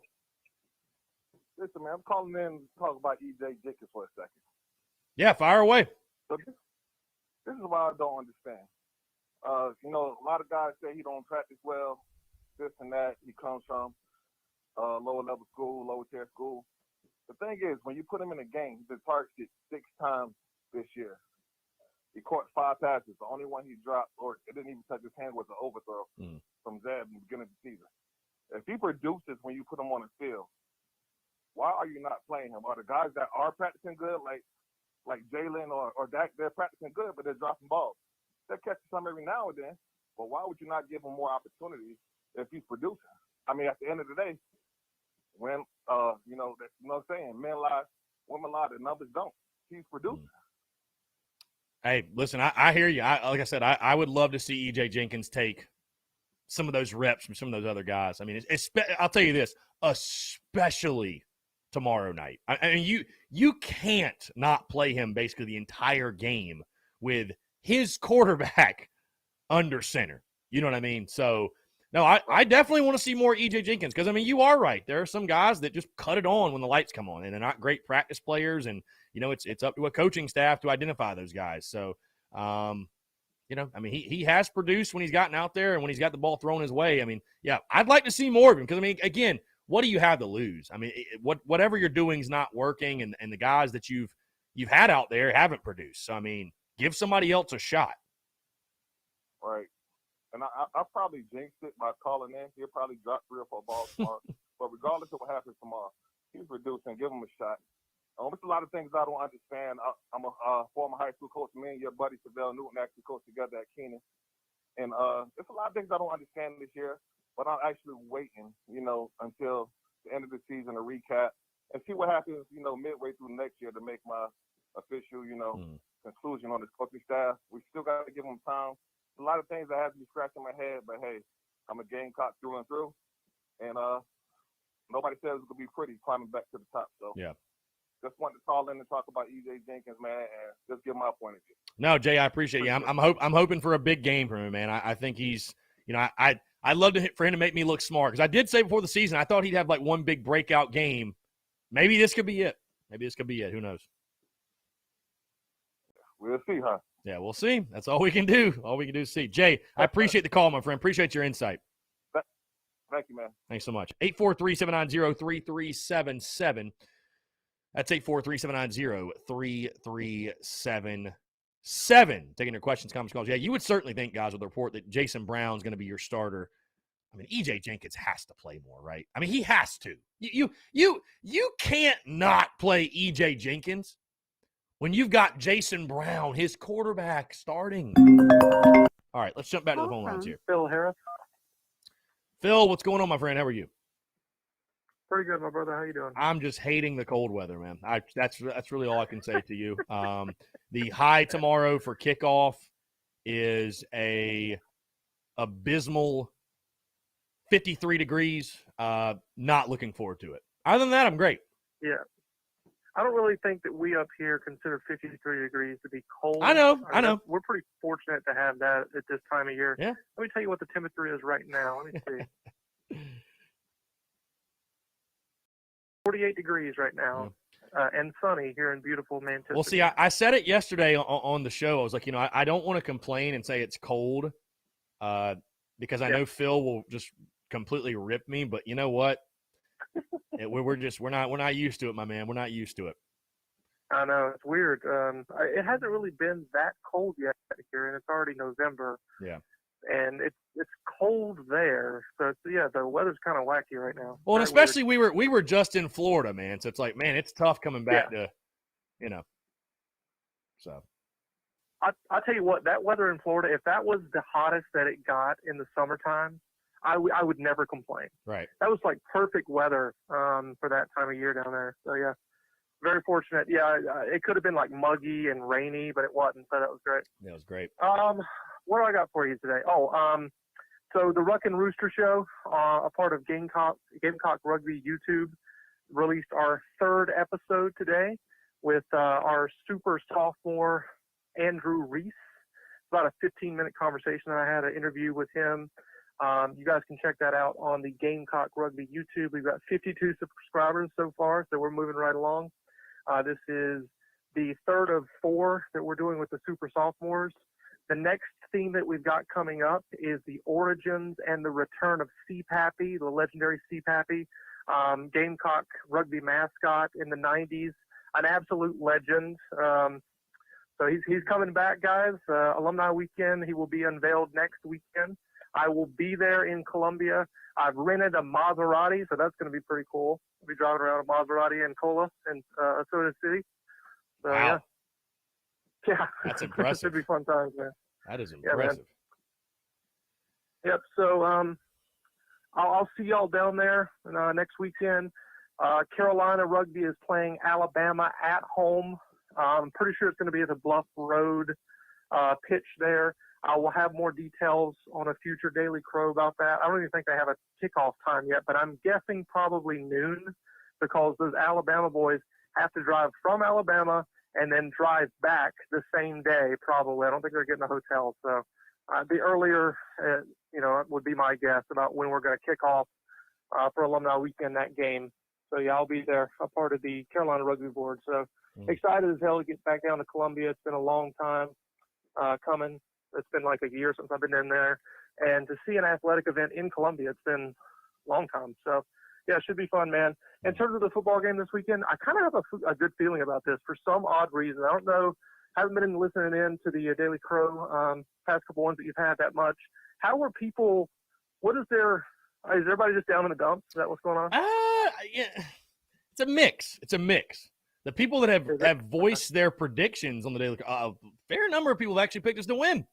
Listen, man, I'm calling in to talk about E.J. Dickens for a second. Yeah, fire away. So this is what I don't understand. A lot of guys say he don't practice well, this and that. He comes from lower level school, lower tier school. The thing is, when you put him in a game, he's been targeted 6 times this year. He caught 5 passes. The only one he dropped, or it didn't even touch his hand, was an overthrow from Zeb in the beginning of the season. If he produces when you put him on the field, why are you not playing him? Are the guys that are practicing good, like Jalen or Dak, they're practicing good, but they're dropping balls? They're catching some every now and then, but why would you not give him more opportunities if he's producing? I mean, at the end of the day, when what I'm saying, men lie, women lie, the numbers don't. He's producing. Hey, listen, I hear you. Like I said, I would love to see E.J. Jenkins take some of those reps from some of those other guys. I mean, I'll tell you this, especially tomorrow night. I mean, you can't not play him basically the entire game with his quarterback under center. You know what I mean? So, no, I definitely want to see more E.J. Jenkins because, I mean, you are right. There are some guys that just cut it on when the lights come on, and they're not great practice players, and, it's up to a coaching staff to identify those guys. So, I mean, he has produced when he's gotten out there and when he's got the ball thrown his way. I mean, yeah, I'd like to see more of him because, I mean, again, what do you have to lose? I mean, whatever you're doing is not working, and the guys that you've had out there haven't produced. So, I mean, give somebody else a shot. Right. And I probably jinxed it by calling in. He'll probably drop 3 or 4 balls tomorrow. But regardless of what happens tomorrow, he's producing. Give him a shot. There's a lot of things I don't understand. I'm a former high school coach. Me and your buddy, Savell Newton, actually coached together at Keenan. And there's a lot of things I don't understand this year. But I'm actually waiting, until the end of the season to recap and see what happens, midway through next year to make my official, conclusion on this coaching staff. We still got to give them time. A lot of things I have to be scratching my head, but hey, I'm a Gamecock through and through, and nobody says it's gonna be pretty climbing back to the top. So yeah, just wanted to call in and talk about E.J. Jenkins, man, and just give my point of view. No, Jay, I appreciate you. I'm hoping for a big game from him, man. I think he's, I'd love for him to make me look smart because I did say before the season I thought he'd have like one big breakout game. Maybe this could be it. Who knows? We'll see, huh? Yeah, we'll see. That's all we can do. All we can do is see. Jay, I appreciate the call, my friend. Appreciate your insight. Thank you, man. Thanks so much. 843-790-3377. That's 843-790-3377. Taking your questions, comments, calls. Yeah, you would certainly think, guys, with the report that Jason Brown's going to be your starter. I mean, E.J. Jenkins has to play more, right? I mean, he has to. You can't not play E.J. Jenkins when you've got Jason Brown, his quarterback, starting. All right, let's jump back to the phone lines here. Phil Harris. Phil, what's going on, my friend? How are you? Pretty good, my brother. How you doing? I'm just hating the cold weather, man. That's really all I can say to you. The high tomorrow for kickoff is a abysmal 53 degrees. Not looking forward to it. Other than that, I'm great. Yeah. I don't really think that we up here consider 53 degrees to be cold. I know. We're pretty fortunate to have that at this time of year. Yeah. Let me tell you what the temperature is right now. Let me see. 48 degrees right now, and sunny here in beautiful Manchester. Well, see, I said it yesterday on the show. I was like, I don't want to complain and say it's cold because I know Phil will just completely rip me. But you know what? We're not used to it, my man. We're not used to it. I know, it's weird. It hasn't really been that cold yet here, and it's already November. Yeah. And it's cold there, so the weather's kind of wacky right now. Well, and especially we were just in Florida, man. So it's like, man, it's tough coming back to, So. I'll tell you what, that weather in Florida, if that was the hottest that it got in the summertime, I would never complain. Right. That was like perfect weather for that time of year down there. So yeah, very fortunate. Yeah, it could have been like muggy and rainy, but it wasn't. So that was great. Yeah, it was great. What do I got for you today? So the Ruck and Rooster Show, a part of Gamecock Rugby YouTube, released our 3rd episode today with our super sophomore Andrew Reese. About a 15-minute conversation that I had, an interview with him. You guys can check that out on the Gamecock Rugby YouTube. We've got 52 subscribers so far, so we're moving right along. This is the 3rd of 4 that we're doing with the super sophomores. The next theme that we've got coming up is the origins and the return of CPAPI, the legendary CPAPI, Gamecock rugby mascot in the 90s, an absolute legend. So he's coming back, guys. Alumni Weekend, he will be unveiled next weekend. I will be there in Columbia. I've rented a Maserati, so that's going to be pretty cool. We'll be driving around a Maserati in Cola and Soda City. So, Wow. Yeah. That's It impressive. should be fun times, man. That is Yeah, man. impressive. Yep. So I'll see y'all down there next weekend. Carolina Rugby is playing Alabama at home. I'm pretty sure it's going to be at the Bluff Road pitch there. I will have more details on a future Daily Crow about that. I don't even think they have a kickoff time yet, but I'm guessing probably noon because those Alabama boys have to drive from Alabama and then drive back the same day probably. I don't think they're getting a hotel. So the earlier, would be my guess about when we're going to kick off for Alumni Weekend, that game. So, yeah, I'll be there, a part of the Carolina Rugby Board. So excited as hell to get back down to Columbia. It's been a long time coming. It's been like a year since I've been in there. And to see an athletic event in Columbia, it's been a long time. So, yeah, it should be fun, man. In terms of the football game this weekend, I kind of have a good feeling about this for some odd reason. I don't know. Haven't been listening in to the Daily Crow past couple ones that you've had that much. How are people – is everybody just down in the dumps? Is that what's going on? Yeah. It's a mix. The people that have voiced their predictions on the Daily Crow, a fair number of people have actually picked us to win.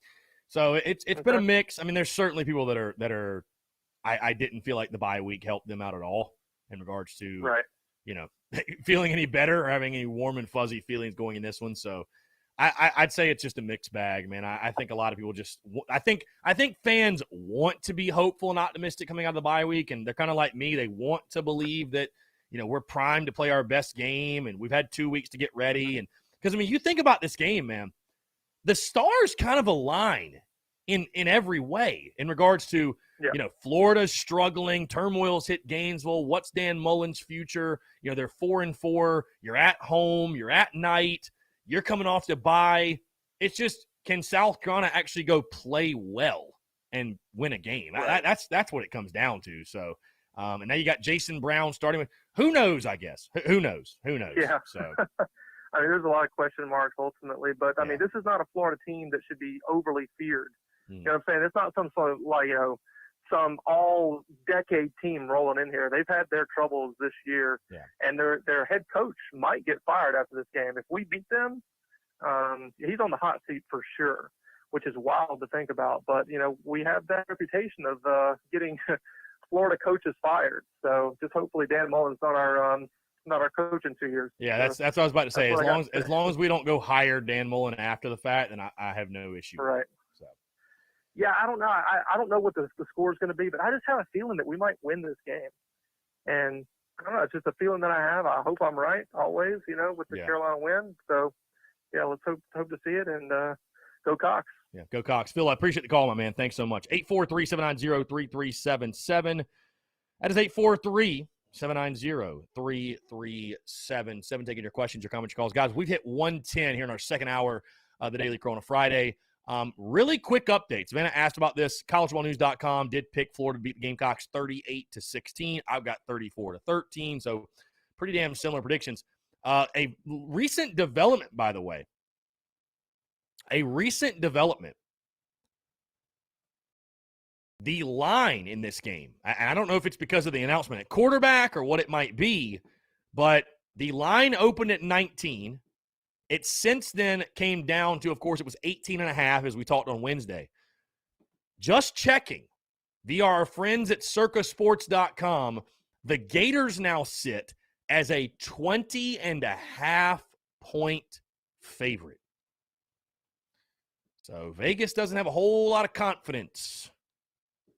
So it's been a mix. I mean, there's certainly people that are I didn't feel like the bye week helped them out at all in regards to right. Feeling any better or having any warm and fuzzy feelings going in this one. So I'd say it's just a mixed bag, man. I think a lot of people I think fans want to be hopeful and optimistic coming out of the bye week, and they're kind of like me. They want to believe that we're primed to play our best game, and we've had 2 weeks to get ready. And because you think about this game, man, the stars kind of align in every way in regards to Florida's struggling, turmoil's hit Gainesville. What's Dan Mullen's future? They're 4-4. You're at home. You're at night. You're coming off the bye. It's just, can South Carolina actually go play well and win a game? Right. That's what it comes down to. So, and now you got Jason Brown starting with, who knows, I guess. Who knows? Yeah. So, I mean, there's a lot of question marks ultimately, but I mean, this is not a Florida team that should be overly feared. You know what I'm saying? It's not some sort of some all-decade team rolling in here. They've had their troubles this year, and their head coach might get fired after this game. If we beat them, he's on the hot seat for sure, which is wild to think about. But, we have that reputation of getting Florida coaches fired. So just hopefully Dan Mullen's not our coach in 2 years. Yeah, that's what I was about to say. As long as we don't go hire Dan Mullen after the fact, then I have no issue. Right. So. Yeah, I don't know. I don't know what the score is going to be, but I just have a feeling that we might win this game. And I don't know. It's just a feeling that I have. I hope I'm right always, with the Carolina win. So, yeah, let's hope to see it, and go Cox. Yeah, go Cox. Phil, I appreciate the call, my man. Thanks so much. 843-790-3377. That is 843-790-3377. Taking your questions, your comments, your calls. Guys, we've hit 110 here in our second hour of the Daily Crow on a Friday. Really quick updates. Savannah asked about this. CollegeBallNews.com did pick Florida to beat the Gamecocks 38-16. I've got 34-13, so pretty damn similar predictions. A recent development, by the way. The line in this game, I don't know if it's because of the announcement at quarterback or what it might be, but the line opened at 19. It since then came down to, of course, it was 18.5 as we talked on Wednesday. Just checking via our friends at circasports.com, the Gators now sit as a 20.5 point favorite. So Vegas doesn't have a whole lot of confidence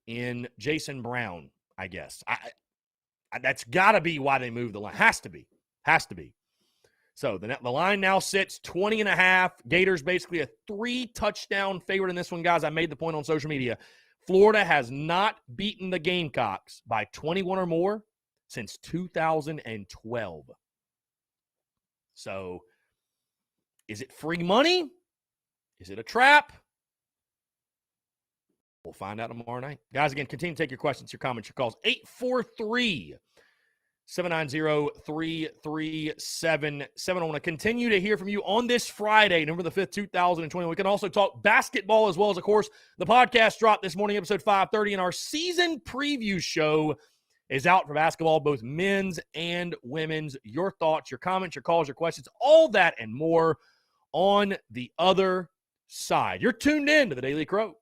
in Jason Brown, I guess. That's got to be why they moved the line. Has to be. So the line now sits 20.5. Gators basically a 3-touchdown favorite in this one, guys. I made the point on social media. Florida has not beaten the Gamecocks by 21 or more since 2012. So is it free money? Is it a trap? We'll find out tomorrow night. Guys, again, continue to take your questions, your comments, your calls. 843-790-3377. I want to continue to hear from you on this Friday, November the 5th, 2020. We can also talk basketball as well as, of course, the podcast dropped this morning, episode 530, and our season preview show is out for basketball, both men's and women's. Your thoughts, your comments, your calls, your questions, all that and more on the other side. You're tuned in to the Daily Crow.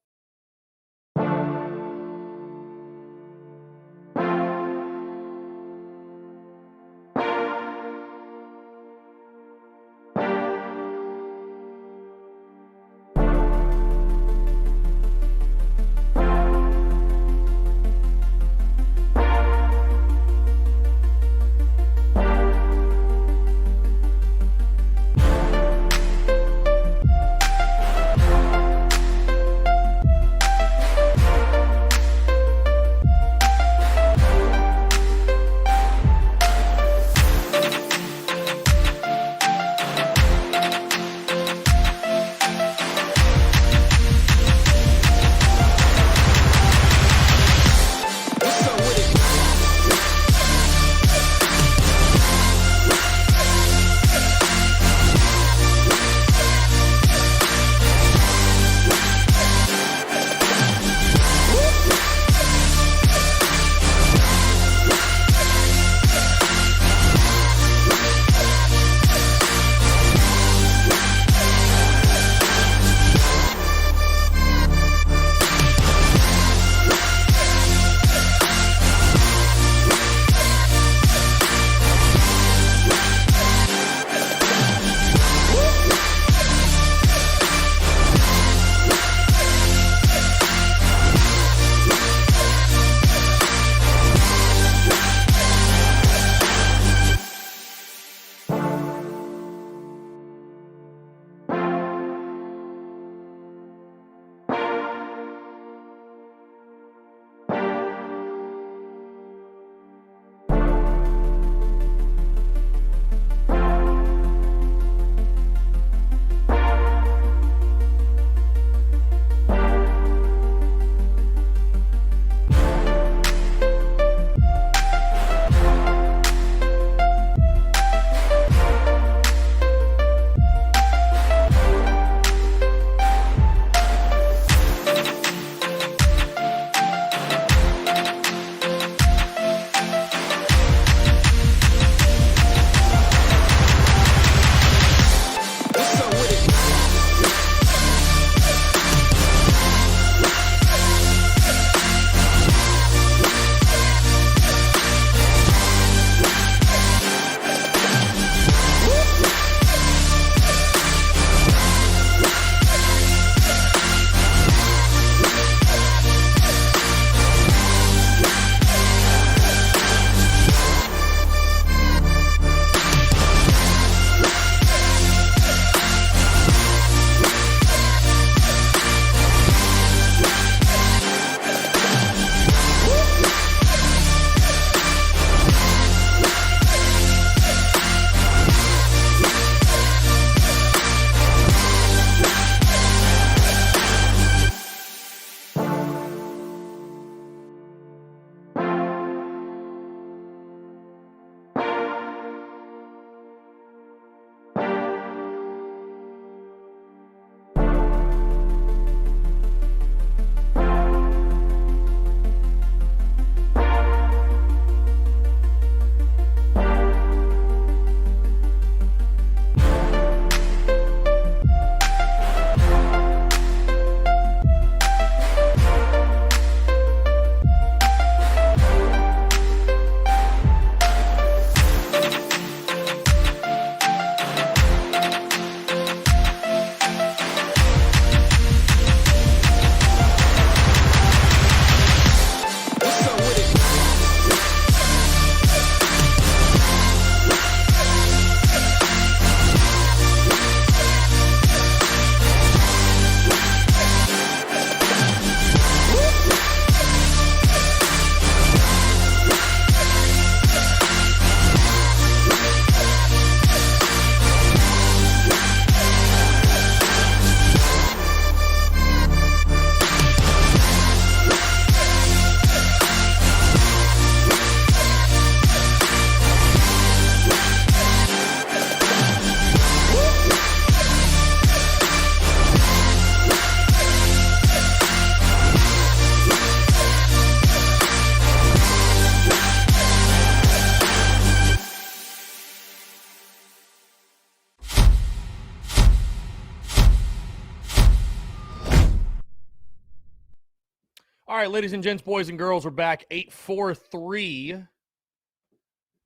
All right, ladies and gents, boys and girls, we're back. 843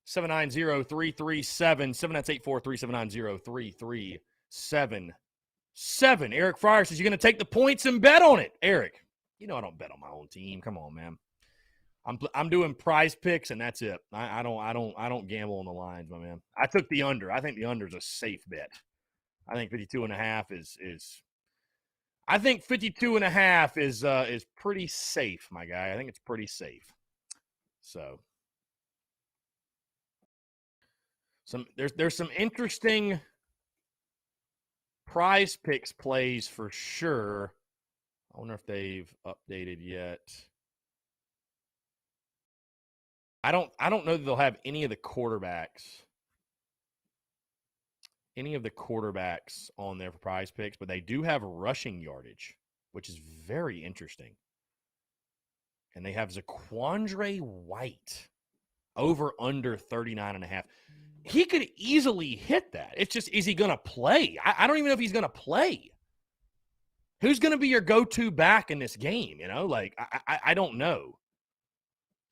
790 3377. That's 843 790 3377. Eric Fryer says, you're going to take the points and bet on it. Eric, you know I don't bet on my own team. Come on, man. I'm doing prize picks, and that's it. I don't gamble on the lines, my man. I took the under. I think the under is a safe bet. I think 52.5 is I think 52.5 is pretty safe, my guy. I think it's pretty safe. So there's some interesting prize picks plays for sure. I wonder if they've updated yet. I don't know that they'll have any of the quarterbacks on there for prize picks, but they do have rushing yardage, which is very interesting. And they have Zaquandre White over under 39.5. He could easily hit that. It's just, is he going to play? I don't even know if he's going to play. Who's going to be your go-to back in this game? You know, like, I don't know.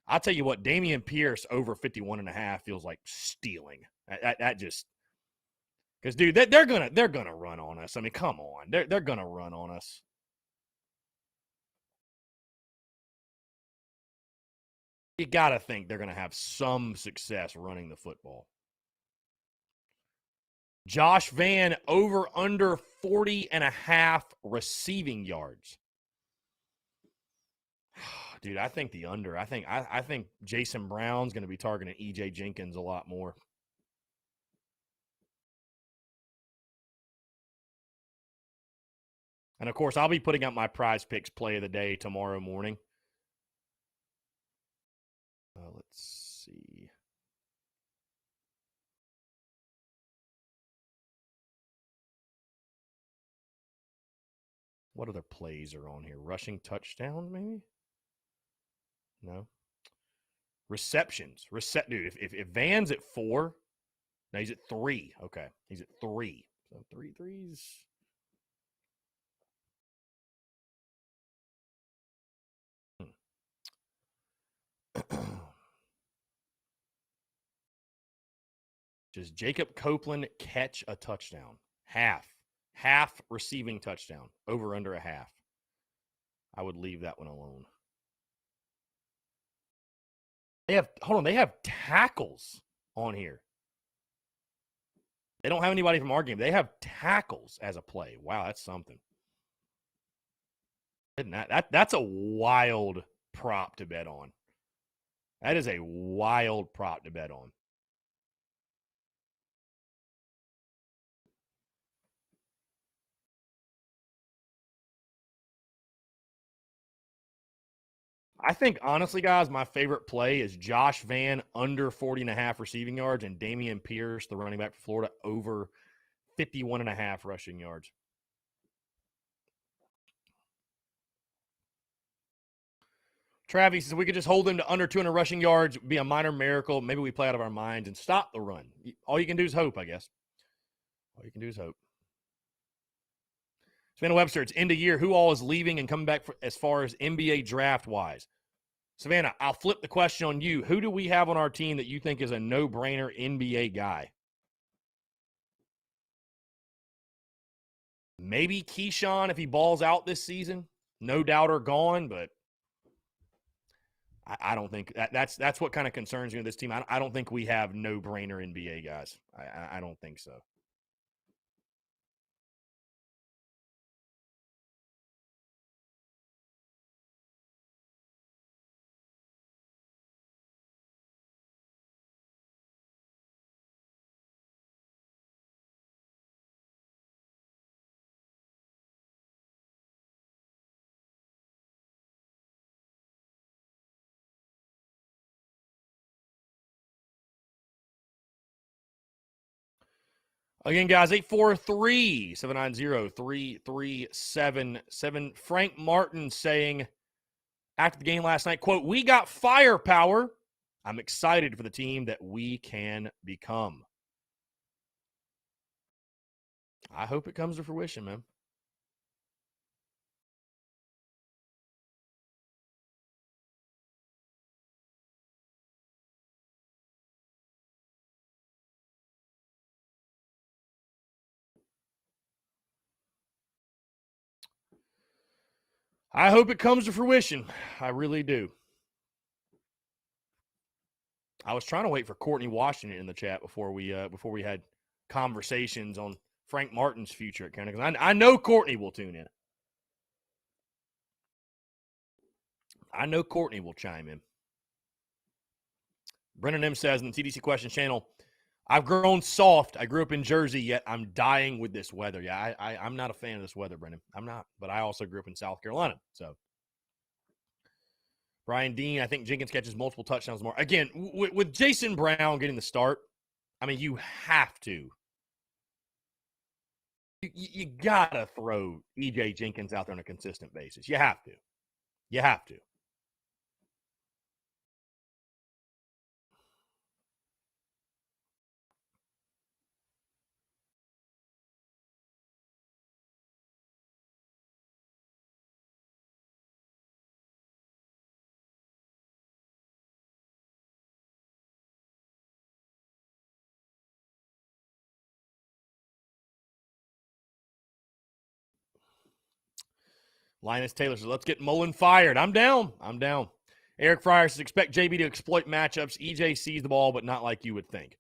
I'll tell you what, Dameon Pierce over 51.5 feels like stealing. That just, because dude, they're gonna run on us. I mean, come on, they're gonna run on us. You gotta think they're gonna have some success running the football. Josh Vann over under 40.5 receiving yards. Dude, I think the under. I think Jason Brown's going to be targeting E.J. Jenkins a lot more. And, of course, I'll be putting out my prize picks play of the day tomorrow morning. Let's see. What other plays are on here? Rushing touchdowns, maybe? No. Receptions. Dude, if Van's at 4, no, he's at 3. Okay, he's at 3. So 3 threes. Does Jacob Copeland catch a touchdown? Half receiving touchdown. Over under a half. I would leave that one alone. They have tackles on here. They don't have anybody from our game. They have tackles as a play. Wow, that's something. Isn't that's a wild prop to bet on. That is a wild prop to bet on. I think, honestly, guys, my favorite play is Josh Vann under 40.5 receiving yards and Dameon Pierce, the running back for Florida, over 51.5 rushing yards. Travis says we could just hold them to under 200 rushing yards, be a minor miracle. Maybe we play out of our minds and stop the run. All you can do is hope, I guess. All you can do is hope. Savannah Webster, it's end of year. Who all is leaving and coming back as far as NBA draft-wise? Savannah, I'll flip the question on you. Who do we have on our team that you think is a no-brainer NBA guy? Maybe Keyshawn if he balls out this season. No doubter gone, but I don't think that's what kind of concerns me with this team. I don't think we have no-brainer NBA guys. I don't think so. Again, guys, 843-790-3377. Frank Martin saying after the game last night, quote, "We got firepower. I'm excited for the team that we can become." I hope it comes to fruition, man. I hope it comes to fruition. I really do. I was trying to wait for Courtney Washington in the chat before we had conversations on Frank Martin's future at County. I know Courtney will tune in. I know Courtney will chime in. Brennan M says in the TDC Questions channel, I've grown soft. I grew up in Jersey, yet I'm dying with this weather. Yeah, I'm not a fan of this weather, Brennan. I'm not. But I also grew up in South Carolina. So, Brian Dean, I think Jenkins catches multiple touchdowns more. Again, with Jason Brown getting the start, I mean, you have to. You got to throw E.J. Jenkins out there on a consistent basis. You have to. You have to. Linus Taylor says, let's get Mullen fired. I'm down. Eric Fryer says, expect JB to exploit matchups. EJ sees the ball, but not like you would think.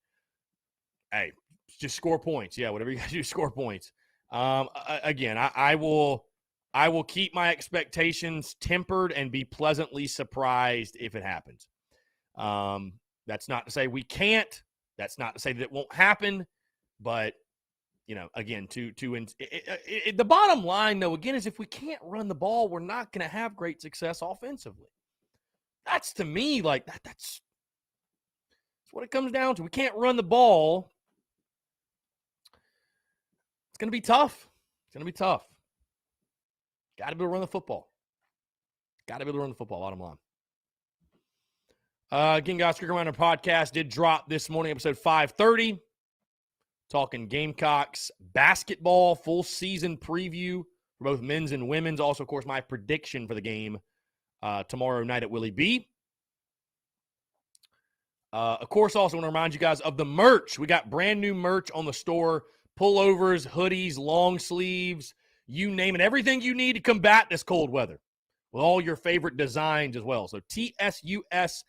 Hey, just score points. Yeah, whatever you got to do, score points. Again, I will keep my expectations tempered and be pleasantly surprised if it happens. That's not to say we can't. That's not to say that it won't happen. But again, the bottom line, though, again, is if we can't run the ball, we're not going to have great success offensively. That's, to me, like, that's what it comes down to. We can't run the ball. It's going to be tough. Got to be able to run the football. Bottom line. Again, guys, Kicker Runner podcast did drop this morning, episode 530. Talking Gamecocks basketball, full season preview for both men's and women's. Also, of course, my prediction for the game tomorrow night at Willie B. Of course, also want to remind you guys of the merch. We got brand new merch on the store. Pullovers, hoodies, long sleeves, you name it. Everything you need to combat this cold weather with all your favorite designs as well. So tsus.store.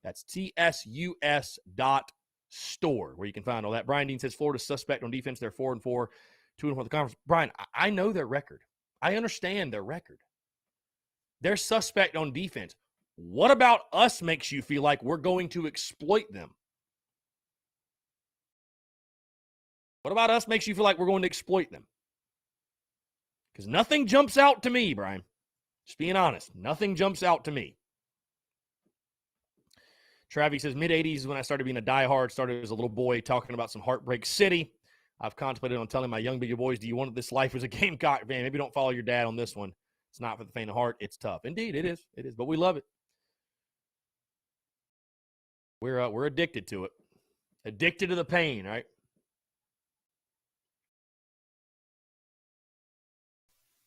That's tsus.store, where you can find all that. Brian Dean says Florida's suspect on defense. They're 4-4, 2-4 the conference. Brian, I know their record. I understand their record. They're suspect on defense. What about us makes you feel like we're going to exploit them? What about us makes you feel like we're going to exploit them? Because nothing jumps out to me, Brian. Just being honest. Nothing jumps out to me. Travis says, mid-'80s is when I started being a diehard. Started as a little boy talking about some Heartbreak City. I've contemplated on telling my young bigger boys, do you want this life as a Gamecock fan? Maybe don't follow your dad on this one. It's not for the faint of heart. It's tough. Indeed, it is. It is. But we love it. We're addicted to it. Addicted to the pain, right?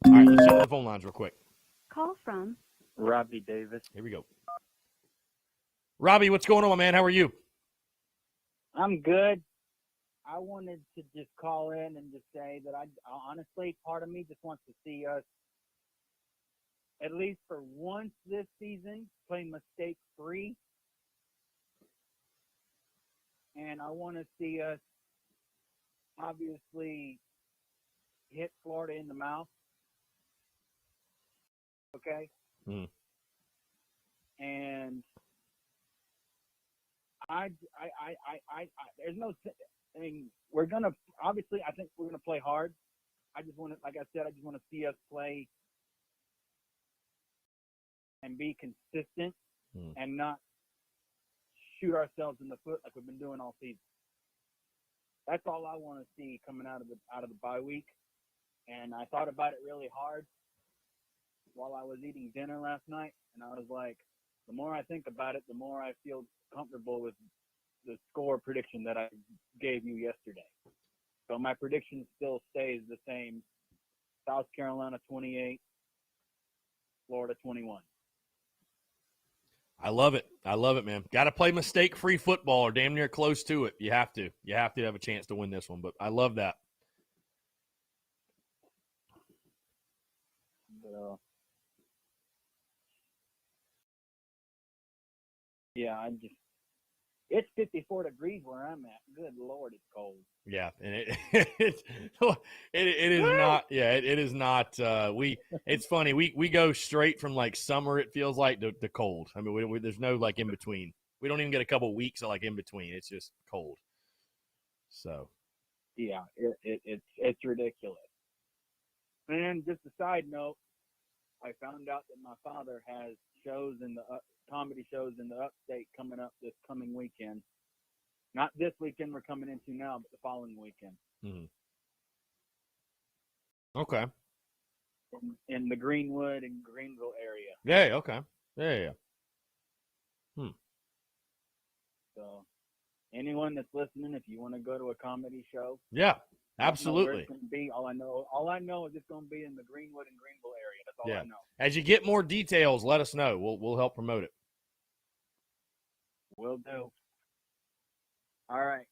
All right, let's check the phone lines real quick. Call from Robbie Davis. Here we go. Robbie, what's going on, my man? How are you? I'm good. I wanted to just call in and just say that I honestly, part of me just wants to see us, at least for once this season, play mistake-free. And I want to see us obviously hit Florida in the mouth. Okay? And there's no, I mean, we're going to, obviously, I think we're going to play hard. I just want to, like I said, I just want to see us play and be consistent and not shoot ourselves in the foot like we've been doing all season. That's all I want to see coming out of the bye week. And I thought about it really hard while I was eating dinner last night, and I was like, the more I think about it, the more I feel comfortable with the score prediction that I gave you yesterday. So my prediction still stays the same: South Carolina 28, Florida 21. I love it. I love it, man. Got to play mistake-free football or damn near close to it. You have to. You have to have a chance to win this one, but I love that. But, yeah, it's 54 degrees where I'm at. Good Lord, it's cold. Yeah, and it is not. Yeah, it is not. It's funny. We go straight from like summer. It feels like to cold. I mean, there's no like in between. We don't even get a couple weeks of like in between. It's just cold. So. Yeah, it's ridiculous. And just a side note, I found out that my father has shows in the comedy shows in the upstate coming up this coming weekend. Not this weekend we're coming into now, but the following weekend. Mm-hmm. Okay. In the Greenwood and Greenville area. Yeah. Okay. Yeah. So, anyone that's listening, if you want to go to a comedy show, yeah, absolutely. All I know is it's going to be in the Greenwood and Greenville area. That's all I know. As you get more details, let us know. We'll help promote it. Will do. All right.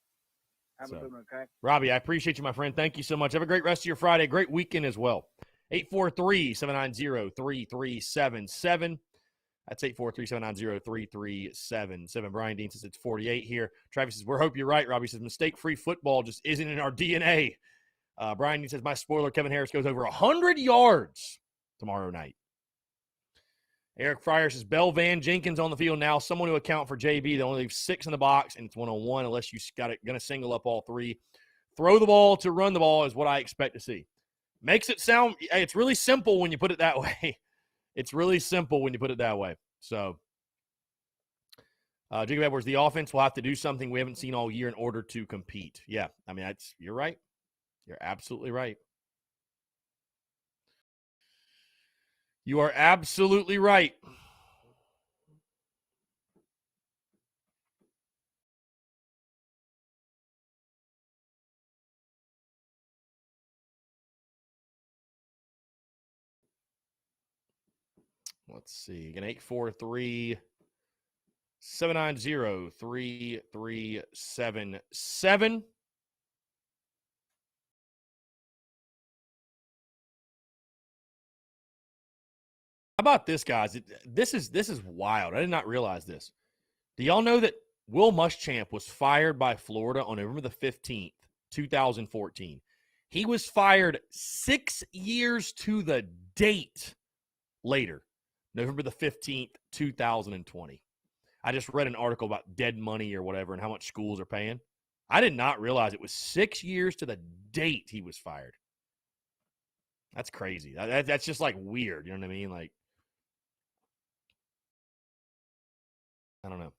Have a good one, okay? Robbie, I appreciate you, my friend. Thank you so much. Have a great rest of your Friday. Great weekend as well. 843-790-3377. That's 843-790-3377. Brian Dean says it's 48 here. Travis says, we hope you're right. Robbie says, mistake-free football just isn't in our DNA. Brian Dean says, my spoiler, Kevin Harris goes over 100 yards tomorrow night. Eric Fryer says, Bell Van Jenkins on the field now. Someone to account for JB. They only leave 6 in the box, and it's one-on-one unless you got it going to single up all 3. Throw the ball to run the ball is what I expect to see. Makes it sound – it's really simple when you put it that way. It's really simple when you put it that way. So, Jacob Edwards, the offense will have to do something we haven't seen all year in order to compete. Yeah, I mean, you're right. You're absolutely right. You are absolutely right. Let's see. Again, 843-790-3377. How about this, guys? This is wild. I did not realize this. Do y'all know that Will Muschamp was fired by Florida on November the 15th, 2014? He was fired 6 years to the date later, November the 15th, 2020. I just read an article about dead money or whatever and how much schools are paying. I did not realize it was 6 years to the date he was fired. That's crazy. That's just like weird. You know what I mean? Like, I don't know.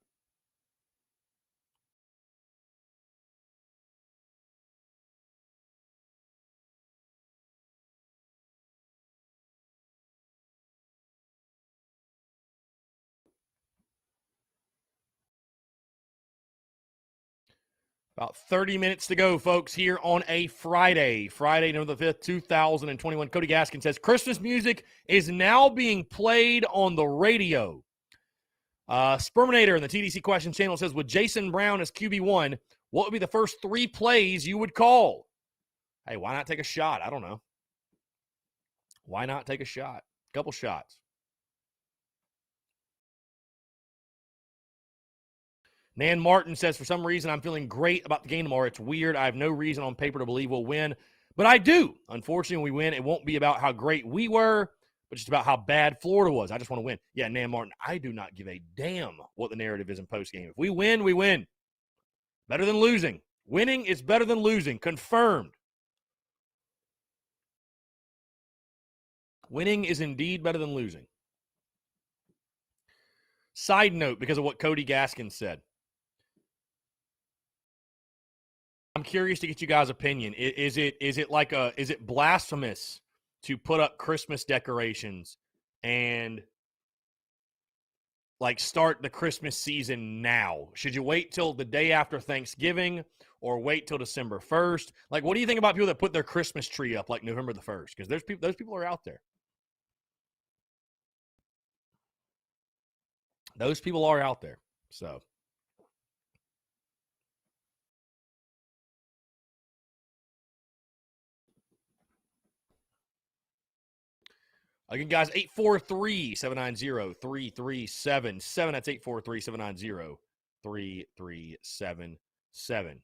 About 30 minutes to go, folks, here on a Friday, November the 5th, 2021. Cody Gaskin says, Christmas music is now being played on the radio. Sperminator in the TDC Question channel says, with Jason Brown as QB1, what would be the first 3 plays you would call? Hey, why not take a shot? I don't know. Why not take a shot? A couple shots. Nan Martin says, for some reason, I'm feeling great about the game tomorrow. It's weird. I have no reason on paper to believe we'll win, but I do. Unfortunately, when we win, it won't be about how great we were, but just about how bad Florida was. I just want to win. Yeah, Nan Martin, I do not give a damn what the narrative is in postgame. If we win, we win. Better than losing. Winning is better than losing. Confirmed. Winning is indeed better than losing. Side note, because of what Cody Gaskin said. I'm curious to get you guys' opinion. Is it blasphemous to put up Christmas decorations and like start the Christmas season now? Should you wait till the day after Thanksgiving or wait till December 1st? Like, what do you think about people that put their Christmas tree up like November the 1st? Because those people are out there. Those people are out there. So. Again, guys, 843-790-3377. That's 843-790-3377.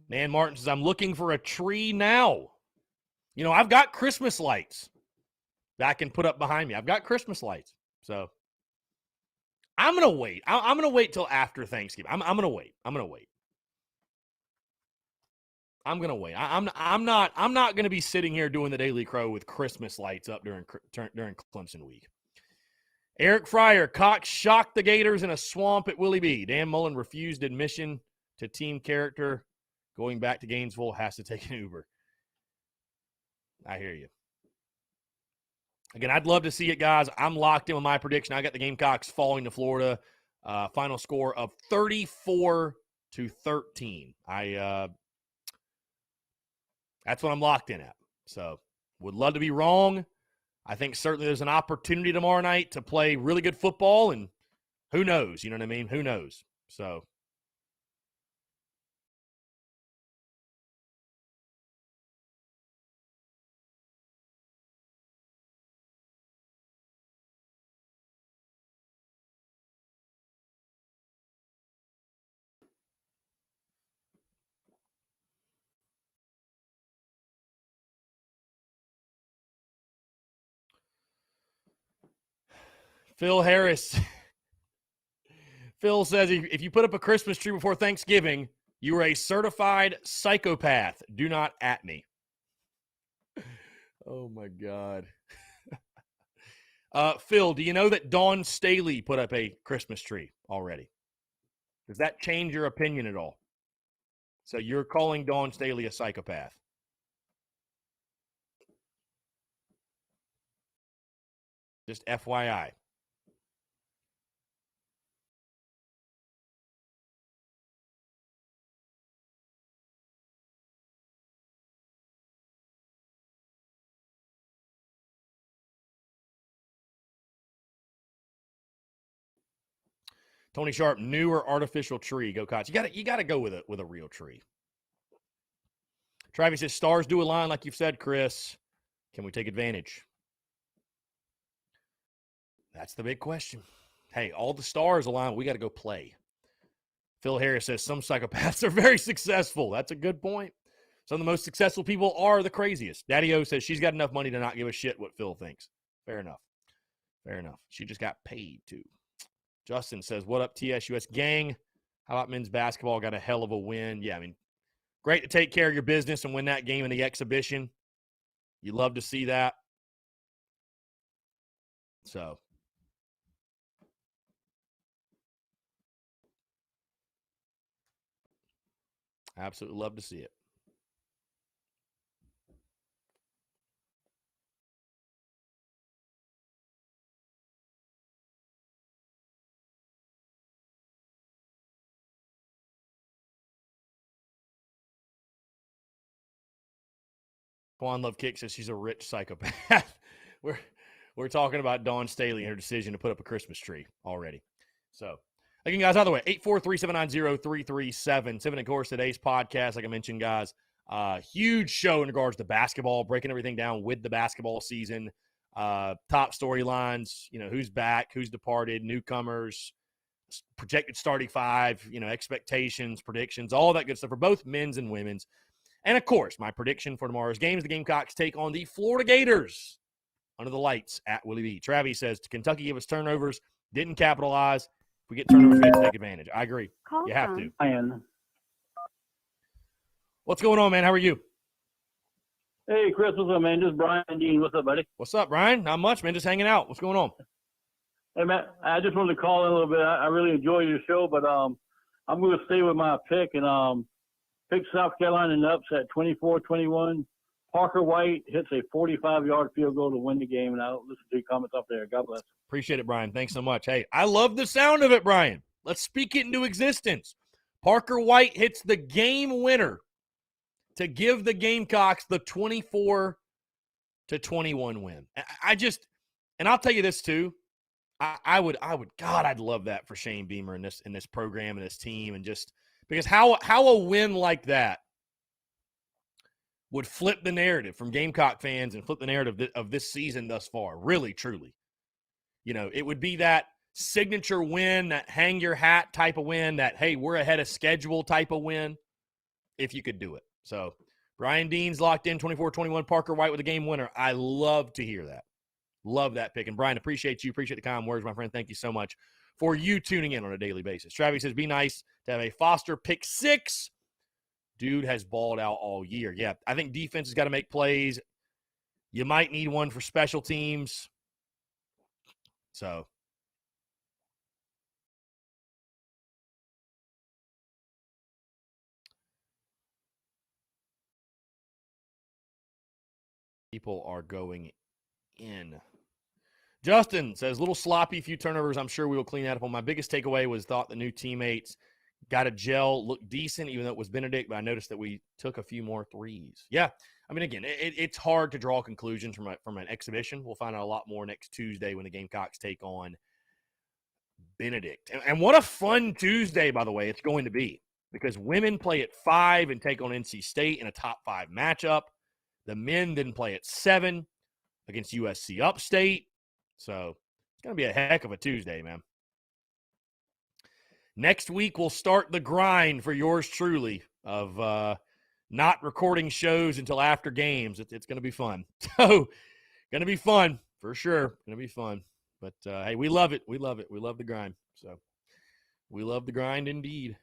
Man Martin says, I'm looking for a tree now. You know, I've got Christmas lights that I can put up behind me. I've got Christmas lights. So I'm going to wait. I'm going to wait till after Thanksgiving. I'm going to wait. I'm going to wait. I'm going to wait. I'm not going to be sitting here doing the Daily Crow with Christmas lights up during Clemson week. Eric Fryer, Cox shocked the Gators in a swamp at Willie B. Dan Mullen refused admission to team character. Going back to Gainesville, has to take an Uber. I hear you. Again, I'd love to see it, guys. I'm locked in with my prediction. I got the Gamecocks falling to Florida. Final score of 34-13. That's what I'm locked in at. So, would love to be wrong. I think certainly there's an opportunity tomorrow night to play really good football, and who knows? You know what I mean? Who knows? So, Phil Harris. Phil says, if you put up a Christmas tree before Thanksgiving, you are a certified psychopath. Do not at me. Oh, my God. Phil, do you know that Dawn Staley put up a Christmas tree already? Does that change your opinion at all? So you're calling Dawn Staley a psychopath? Just FYI. Tony Sharp, new or artificial tree? Go Cots. You got to go with a real tree. Travis says, stars do align like you've said, Chris. Can we take advantage? That's the big question. Hey, all the stars align. We got to go play. Phil Harris says, some psychopaths are very successful. That's a good point. Some of the most successful people are the craziest. Daddy O says she's got enough money to not give a shit what Phil thinks. Fair enough. Fair enough. She just got paid too. Justin says, what up, TSUS gang? How about men's basketball? Got a hell of a win. Yeah, I mean, great to take care of your business and win that game in the exhibition. You love to see that. So, absolutely love to see it. Quan Love Kick says she's a rich psychopath. We're talking about Dawn Staley and her decision to put up a Christmas tree already. So, again, guys, either way, 843-790-3377. Of course, today's podcast, like I mentioned, guys, huge show in regards to basketball, breaking everything down with the basketball season, top storylines, who's back, who's departed, newcomers, projected starting five, expectations, predictions, all that good stuff for both men's and women's. And, of course, my prediction for tomorrow's game is the Gamecocks take on the Florida Gators under the lights at Willie B. Travis says, Kentucky gave us turnovers, didn't capitalize. If we get turnovers, we have to take advantage. I agree. You have to. What's going on, man? How are you? Hey, Chris, what's up, man? Just Brian Dean. What's up, buddy? What's up, Brian? Not much, man. Just hanging out. What's going on? Hey, man, I just wanted to call in a little bit. I really enjoy your show, but I'm going to stay with my pick and pick South Carolina in the upset, 24-21. Parker White hits a 45-yard field goal to win the game, and I'll listen to your comments up there. God bless. Appreciate it, Brian. Thanks so much. Hey, I love the sound of it, Brian. Let's speak it into existence. Parker White hits the game winner to give the Gamecocks the 24-21 win. And I'll tell you this too. I'd love that for Shane Beamer in this program and this team, and just because how a win like that would flip the narrative from Gamecock fans and flip the narrative of this season thus far. Really, truly. You know, it would be that signature win, that hang your hat type of win, that, hey, we're ahead of schedule type of win, if you could do it. So, Brian Dean's locked in 24-21, Parker White with a game winner. I love to hear that. Love that pick. And, Brian, appreciate you. Appreciate the kind words, my friend. Thank you so much for you tuning in on a daily basis. Travis says, be nice to have a Foster pick 6. Dude has balled out all year. Yeah, I think defense has got to make plays. You might need one for special teams. So, people are going in. Justin says, little sloppy, few turnovers. I'm sure we will clean that up. My biggest takeaway was thought the new teammates got a gel, looked decent, even though it was Benedict, but I noticed that we took a few more threes. Yeah, I mean, again, it's hard to draw conclusions from an exhibition. We'll find out a lot more next Tuesday when the Gamecocks take on Benedict. And what a fun Tuesday, by the way, it's going to be, because women play at 5 and take on NC State in a top 5 matchup. The men then play at 7 against USC Upstate. So it's going to be a heck of a Tuesday, man. Next week, we'll start the grind for yours truly of not recording shows until after games. It's going to be fun. So, going to be fun for sure. Going to be fun. But, hey, we love it. We love it. We love the grind. So, we love the grind indeed.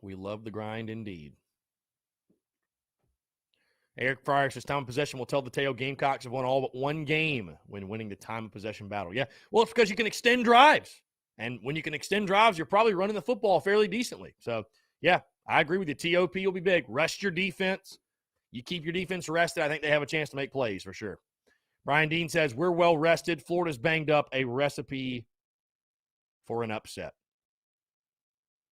We love the grind indeed. Eric Fryer says time of possession will tell the tale. Gamecocks have won all but one game when winning the time of possession battle. Yeah, well, it's because you can extend drives. And when you can extend drives, you're probably running the football fairly decently. So, yeah, I agree with you. TOP will be big. Rest your defense. You keep your defense rested, I think they have a chance to make plays for sure. Brian Dean says, we're well rested. Florida's banged up. A recipe for an upset.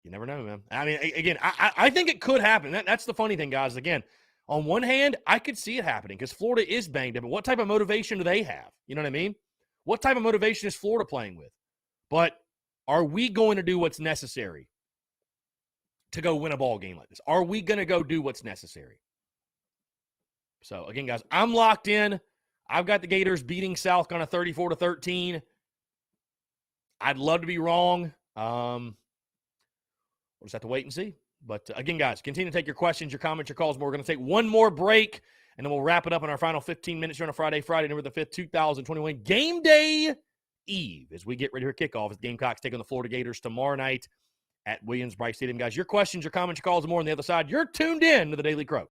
You never know, man. I mean, again, I think it could happen. That's the funny thing, guys. Again, on one hand, I could see it happening because Florida is banged up. But what type of motivation do they have? You know what I mean? What type of motivation is Florida playing with? But are we going to do what's necessary to go win a ball game like this? Are we going to go do what's necessary? So, again, guys, I'm locked in. I've got the Gators beating South Carolina 34-13. I'd love to be wrong. We'll just have to wait and see. But, again, guys, continue to take your questions, your comments, your calls. We're going to take one more break, and then we'll wrap it up in our final 15 minutes here on a Friday, November the 5th, 2021. Game day eve as we get ready for kickoff as the Gamecocks take on the Florida Gators tomorrow night at Williams-Brice Stadium. Guys, your questions, your comments, your calls, and more on the other side. You're tuned in to the Daily Crow.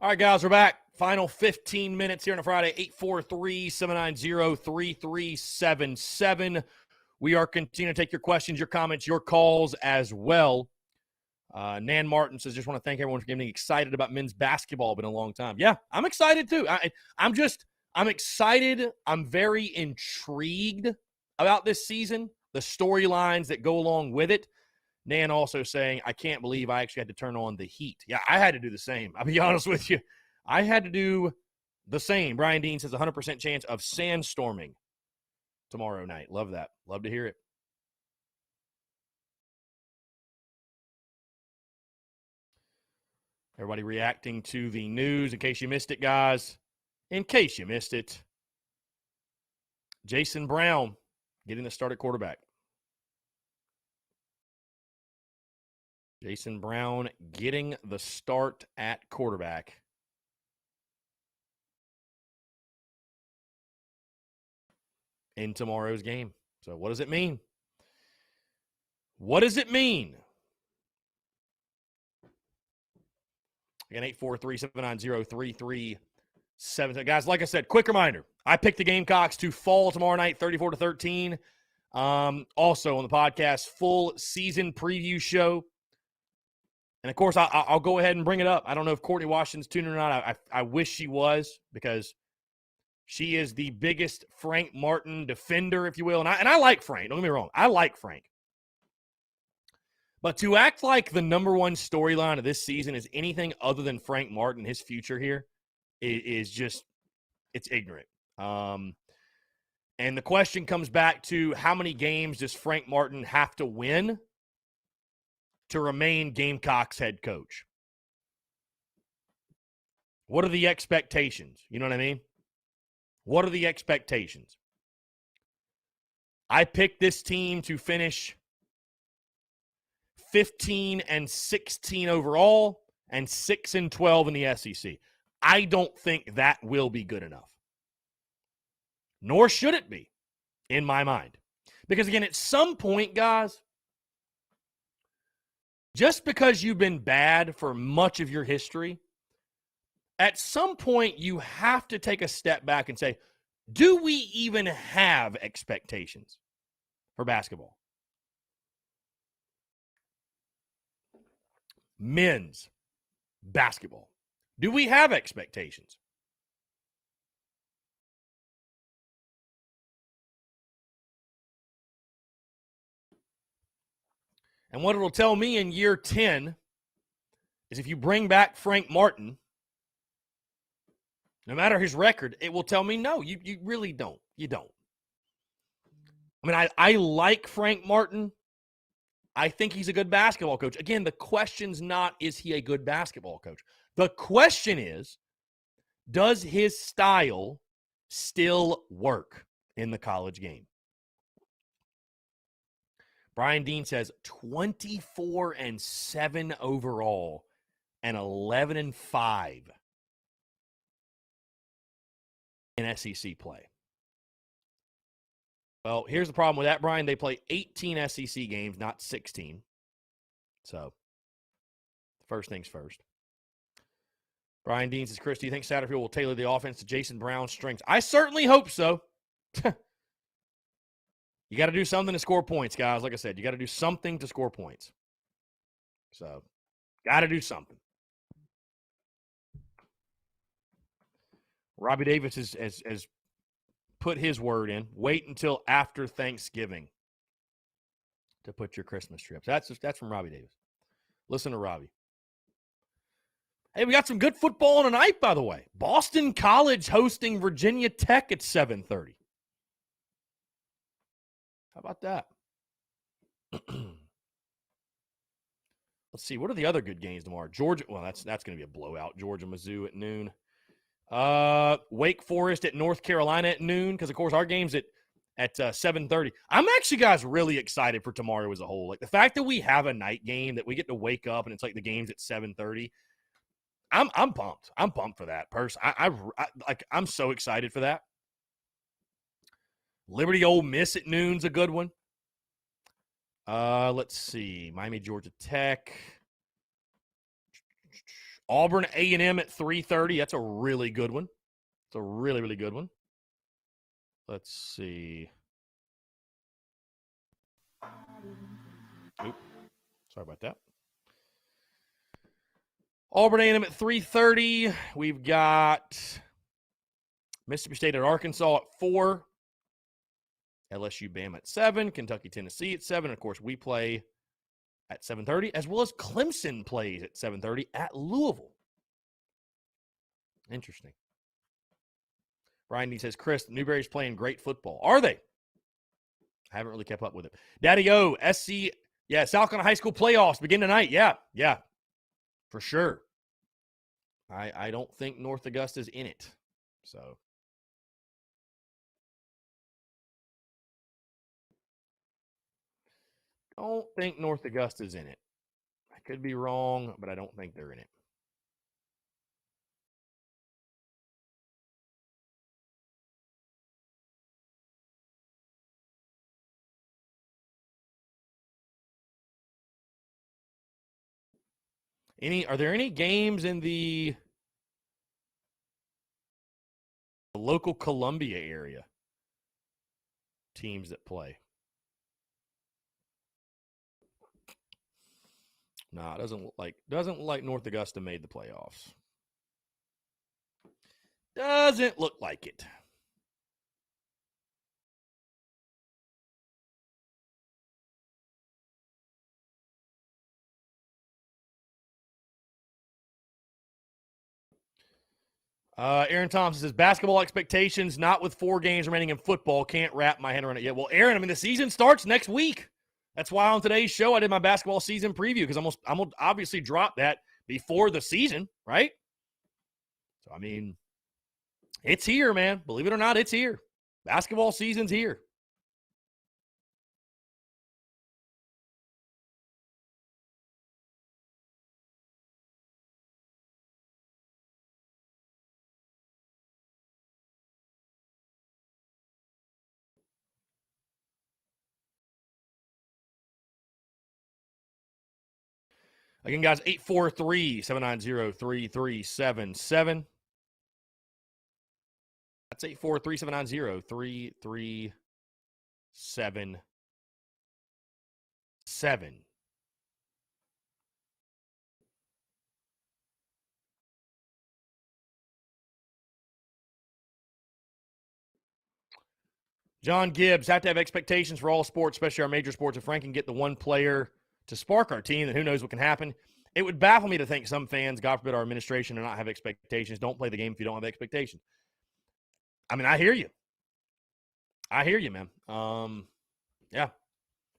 All right, guys, we're back. Final 15 minutes here on a Friday, 843-790-3377. We are continuing to take your questions, your comments, your calls as well. Nan Martin says, just want to thank everyone for getting excited about men's basketball. Been a long time. Yeah, I'm excited too. I'm excited. I'm very intrigued about this season, the storylines that go along with it. Nan also saying, I can't believe I actually had to turn on the heat. Yeah, I had to do the same. I'll be honest with you. I had to do the same. Brian Dean says 100% chance of sandstorming tomorrow night. Love that. Love to hear it. Everybody reacting to the news. In case you missed it, guys. In case you missed it. Jason Brown getting the start at quarterback. Jason Brown getting the start at quarterback. In tomorrow's game. So what does it mean? What does it mean? Again, 843-790-3377. Guys, like I said, quick reminder. I picked the Gamecocks to fall tomorrow night, 34-13. Also on the podcast, full season preview show. And, of course, I'll go ahead and bring it up. I don't know if Courtney Washington's tuning or not. I wish she was, because she is the biggest Frank Martin defender, if you will. And I like Frank. Don't get me wrong. I like Frank. But to act like the number one storyline of this season is anything other than Frank Martin, his future here, is just, it's ignorant. And the question comes back to, how many games does Frank Martin have to win to remain Gamecocks head coach? What are the expectations? You know what I mean? What are the expectations? I picked this team to finish 15-16 overall and 6-12 in the SEC. I don't think that will be good enough. Nor should it be, in my mind. Because, again, at some point, guys, just because you've been bad for much of your history, at some point you have to take a step back and say, do we even have expectations for basketball? Men's basketball. Do we have expectations? And what it'll tell me in year 10 is, if you bring back Frank Martin, no matter his record, it will tell me, no, you really don't. You don't. I mean, I like Frank Martin. I think he's a good basketball coach. Again, the question's not, is he a good basketball coach? The question is, does his style still work in the college game? Brian Dean says 24-7 overall and 11-5 in SEC play. Well, here's the problem with that, Brian. They play 18 SEC games, not 16. So, first things first. Brian Dean says, Chris, do you think Satterfield will tailor the offense to Jason Brown's strengths? I certainly hope so. You got to do something to score points, guys. Like I said, you got to do something to score points. So, got to do something. Robbie Davis has put his word in. Wait until after Thanksgiving to put your Christmas trips. That's from Robbie Davis. Listen to Robbie. Hey, we got some good football tonight, by the way. Boston College hosting Virginia Tech at 7:30. How about that? Let's see. What are the other good games tomorrow? Georgia. Well, that's going to be a blowout. Georgia, Mizzou at noon. Wake Forest at North Carolina at noon, because, of course, our game's at 7:30. I'm actually, guys, really excited for tomorrow as a whole. Like, the fact that we have a night game, that we get to wake up and it's like the game's at 7:30. I'm pumped. I'm pumped for that. I'm so excited for that. Liberty Ole Miss at noon's a good one. Let's see. Miami, Georgia Tech. Auburn A&M at 3:30. That's a really good one. It's a really, really good one. Let's see. Oop. Sorry about that. Auburn A&M at 3:30. We've got Mississippi State at Arkansas at 4. LSU Bama at 7. Kentucky Tennessee at 7. Of course, we play at 7:30, as well as Clemson plays at 7:30 at Louisville. Interesting. Brian D says, Chris, Newberry's playing great football. Are they? I haven't really kept up with it. Daddy O, SC, yeah, South Carolina High School playoffs begin tonight. Yeah, for sure. I don't think North Augusta's in it. So. Don't think North Augusta's in it. I could be wrong, but I don't think they're in it. Are there any games in the local Columbia area? Teams that play? No, it doesn't look like North Augusta made the playoffs. Doesn't look like it. Aaron Thompson says, basketball expectations, not with 4 games remaining in football. Can't wrap my head around it yet. Well, Aaron, I mean, the season starts next week. That's why on today's show I did my basketball season preview, because I'm going to obviously drop that before the season, right? So, I mean, it's here, man. Believe it or not, it's here. Basketball season's here. Again, guys, 843-790-3377. That's 843-790-3377. John Gibbs, have to have expectations for all sports, especially our major sports. If Frank can get the one player to spark our team, then who knows what can happen. It would baffle me to think some fans, God forbid our administration, do not have expectations. Don't play the game if you don't have expectations. I mean, I hear you. Man. Yeah.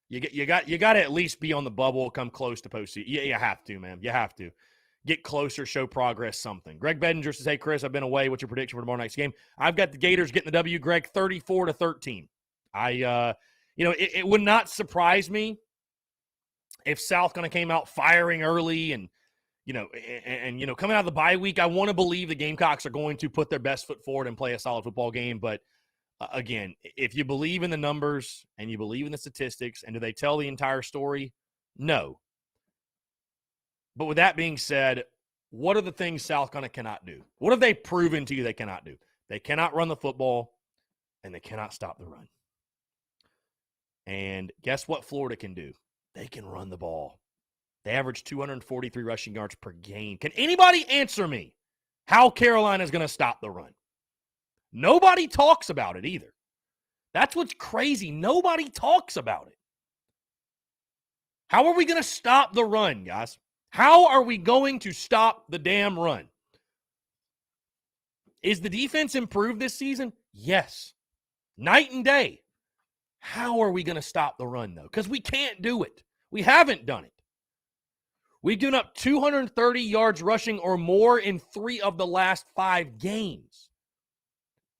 You got to at least be on the bubble, come close to postseason. You have to, man. You have to. Get closer, show progress, something. Greg Bedinger says, hey, Chris, I've been away. What's your prediction for tomorrow night's game? I've got the Gators getting the W, Greg, 34-13. It would not surprise me if South kind of came out firing early and coming out of the bye week. I want to believe the Gamecocks are going to put their best foot forward and play a solid football game. But again, if you believe in the numbers and you believe in the statistics, and do they tell the entire story? No. But with that being said, what are the things South Carolina cannot do? What have they proven to you they cannot do? They cannot run the football, and they cannot stop the run. And guess what Florida can do? They can run the ball. They average 243 rushing yards per game. Can anybody answer me how Carolina is going to stop the run? Nobody talks about it either. That's what's crazy. Nobody talks about it. How are we going to stop the run, guys? How are we going to stop the damn run? Is the defense improved this season? Yes. Night and day. How are we going to stop the run, though? Because we can't do it. We haven't done it. We've given up 230 yards rushing or more in 3 of the last 5 games.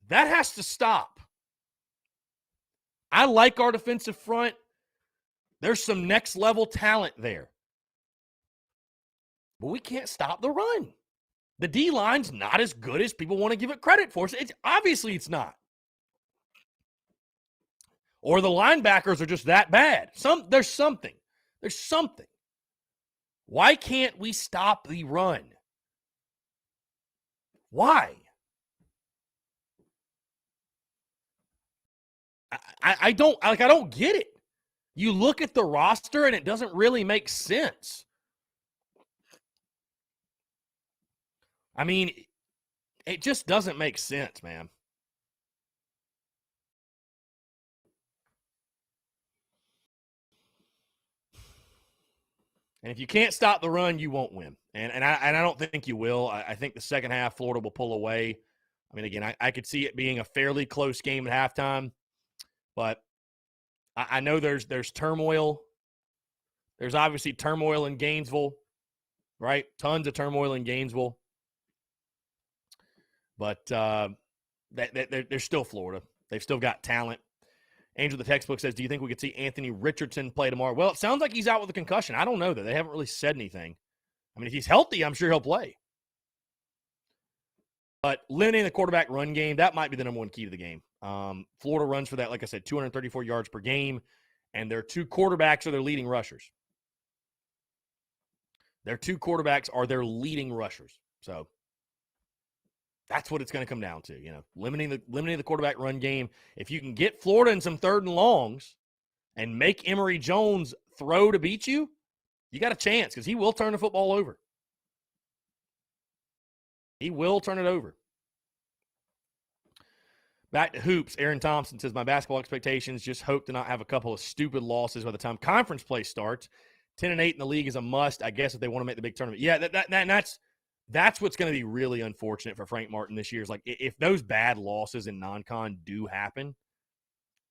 That has to stop. I like our defensive front. There's some next-level talent there. But we can't stop the run. The D-line's not as good as people want to give it credit for. Obviously, it's not. Or the linebackers are just that bad. There's something. Why can't we stop the run? Why? I don't get it. You look at the roster and it doesn't really make sense. I mean, it just doesn't make sense, man. And if you can't stop the run, you won't win. And I don't think you will. I think the second half, Florida will pull away. I mean, again, I could see it being a fairly close game at halftime. But I know there's turmoil. There's obviously turmoil in Gainesville, right? Tons of turmoil in Gainesville. But they're still Florida. They've still got talent. Angel the Textbook says, do you think we could see Anthony Richardson play tomorrow? Well, it sounds like he's out with a concussion. I don't know that. They haven't really said anything. I mean, if he's healthy, I'm sure he'll play. But limiting the quarterback run game, that might be the number one key to the game. Florida runs for that, like I said, 234 yards per game, and their two quarterbacks are their leading rushers. Their two quarterbacks are their leading rushers. So that's what it's going to come down to, limiting the quarterback run game. If you can get Florida in some third and longs and make Emory Jones throw to beat you, you got a chance because he will turn the football over. He will turn it over. Back to hoops. Aaron Thompson says, my basketball expectations, just hope to not have a couple of stupid losses by the time conference play starts. 10-8 in the league is a must, I guess, if they want to make the big tournament. Yeah, that's what's going to be really unfortunate for Frank Martin this year is like if those bad losses in non-con do happen,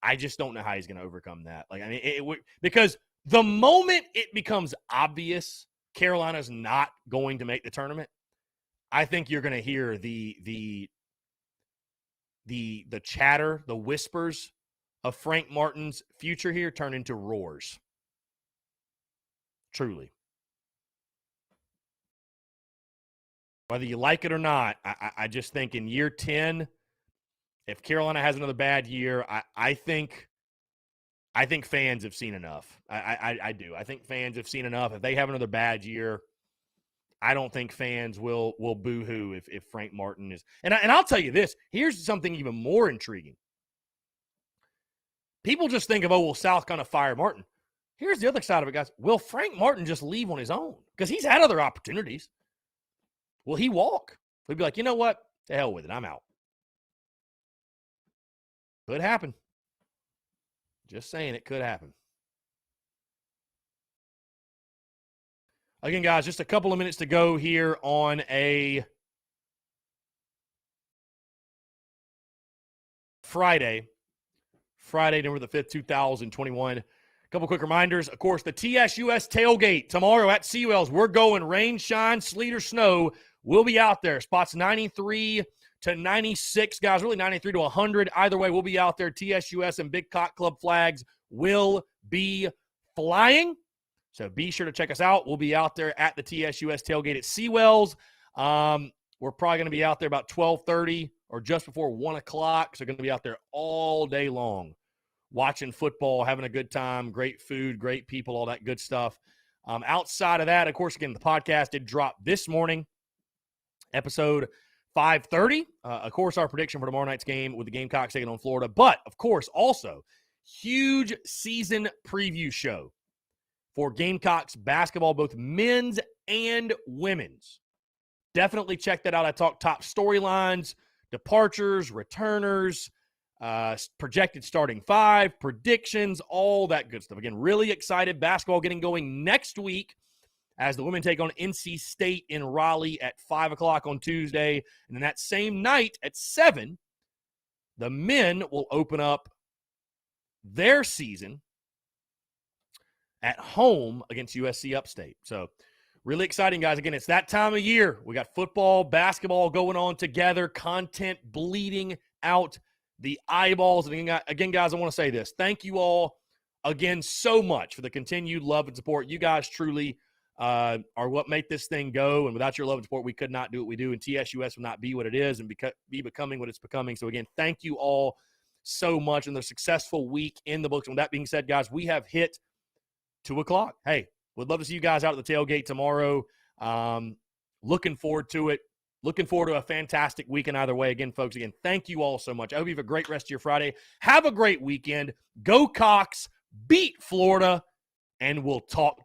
I just don't know how he's going to overcome that. Like, I mean, it would, because the moment it becomes obvious Carolina's not going to make the tournament, I think you're going to hear the chatter, the whispers of Frank Martin's future here turn into roars. Truly. Whether you like it or not, I just think in year 10, if Carolina has another bad year, I think fans have seen enough. I do. I think fans have seen enough. If they have another bad year, I don't think fans will boo-hoo if Frank Martin is. And I'll tell you this. Here's something even more intriguing. People just think of, will South kind of fire Martin? Here's the other side of it, guys. Will Frank Martin just leave on his own? Because he's had other opportunities. Will he walk? He'll be like, you know what? To hell with it. I'm out. Could happen. Just saying it could happen. Again, guys, just a couple of minutes to go here on a Friday, November the 5th, 2021. A couple quick reminders. Of course, the TSUS tailgate tomorrow at Seawells. We're going rain, shine, sleet, or snow. We'll be out there. Spots 93 to 96, guys. Really 93 to 100. Either way, we'll be out there. TSUS and Big Cock Club flags will be flying. So be sure to check us out. We'll be out there at the TSUS tailgate at Seawells. We're probably going to be out there about 12:30 or just before 1 o'clock. So going to be out there all day long watching football, having a good time, great food, great people, all that good stuff. Outside of that, of course, again, the podcast did drop this morning, episode 5:30. Of course, our prediction for tomorrow night's game with the Gamecocks taking on Florida. But, of course, also huge season preview show for Gamecocks basketball, both men's and women's. Definitely check that out. I talk top storylines, departures, returners, projected starting five, predictions, all that good stuff. Again, really excited. Basketball getting going next week as the women take on NC State in Raleigh at 5 o'clock on Tuesday. And then that same night at 7, the men will open up their season at home against USC Upstate. So really exciting, guys. Again, it's that time of year. We got football, basketball going on together, content bleeding out the eyeballs. And again, guys, I want to say this. Thank you all again so much for the continued love and support. You guys truly are what make this thing go. And without your love and support, we could not do what we do. And TSUS would not be what it is and be becoming what it's becoming. So again, thank you all so much. And the successful week in the books. And with that being said, guys, we have hit 2 o'clock. Hey, would love to see you guys out at the tailgate tomorrow. Looking forward to it. looking forward to a fantastic weekend either way. Again, folks, thank you all so much. I hope you have a great rest of your Friday. Have a great weekend. Go Cox, beat Florida, and we'll talk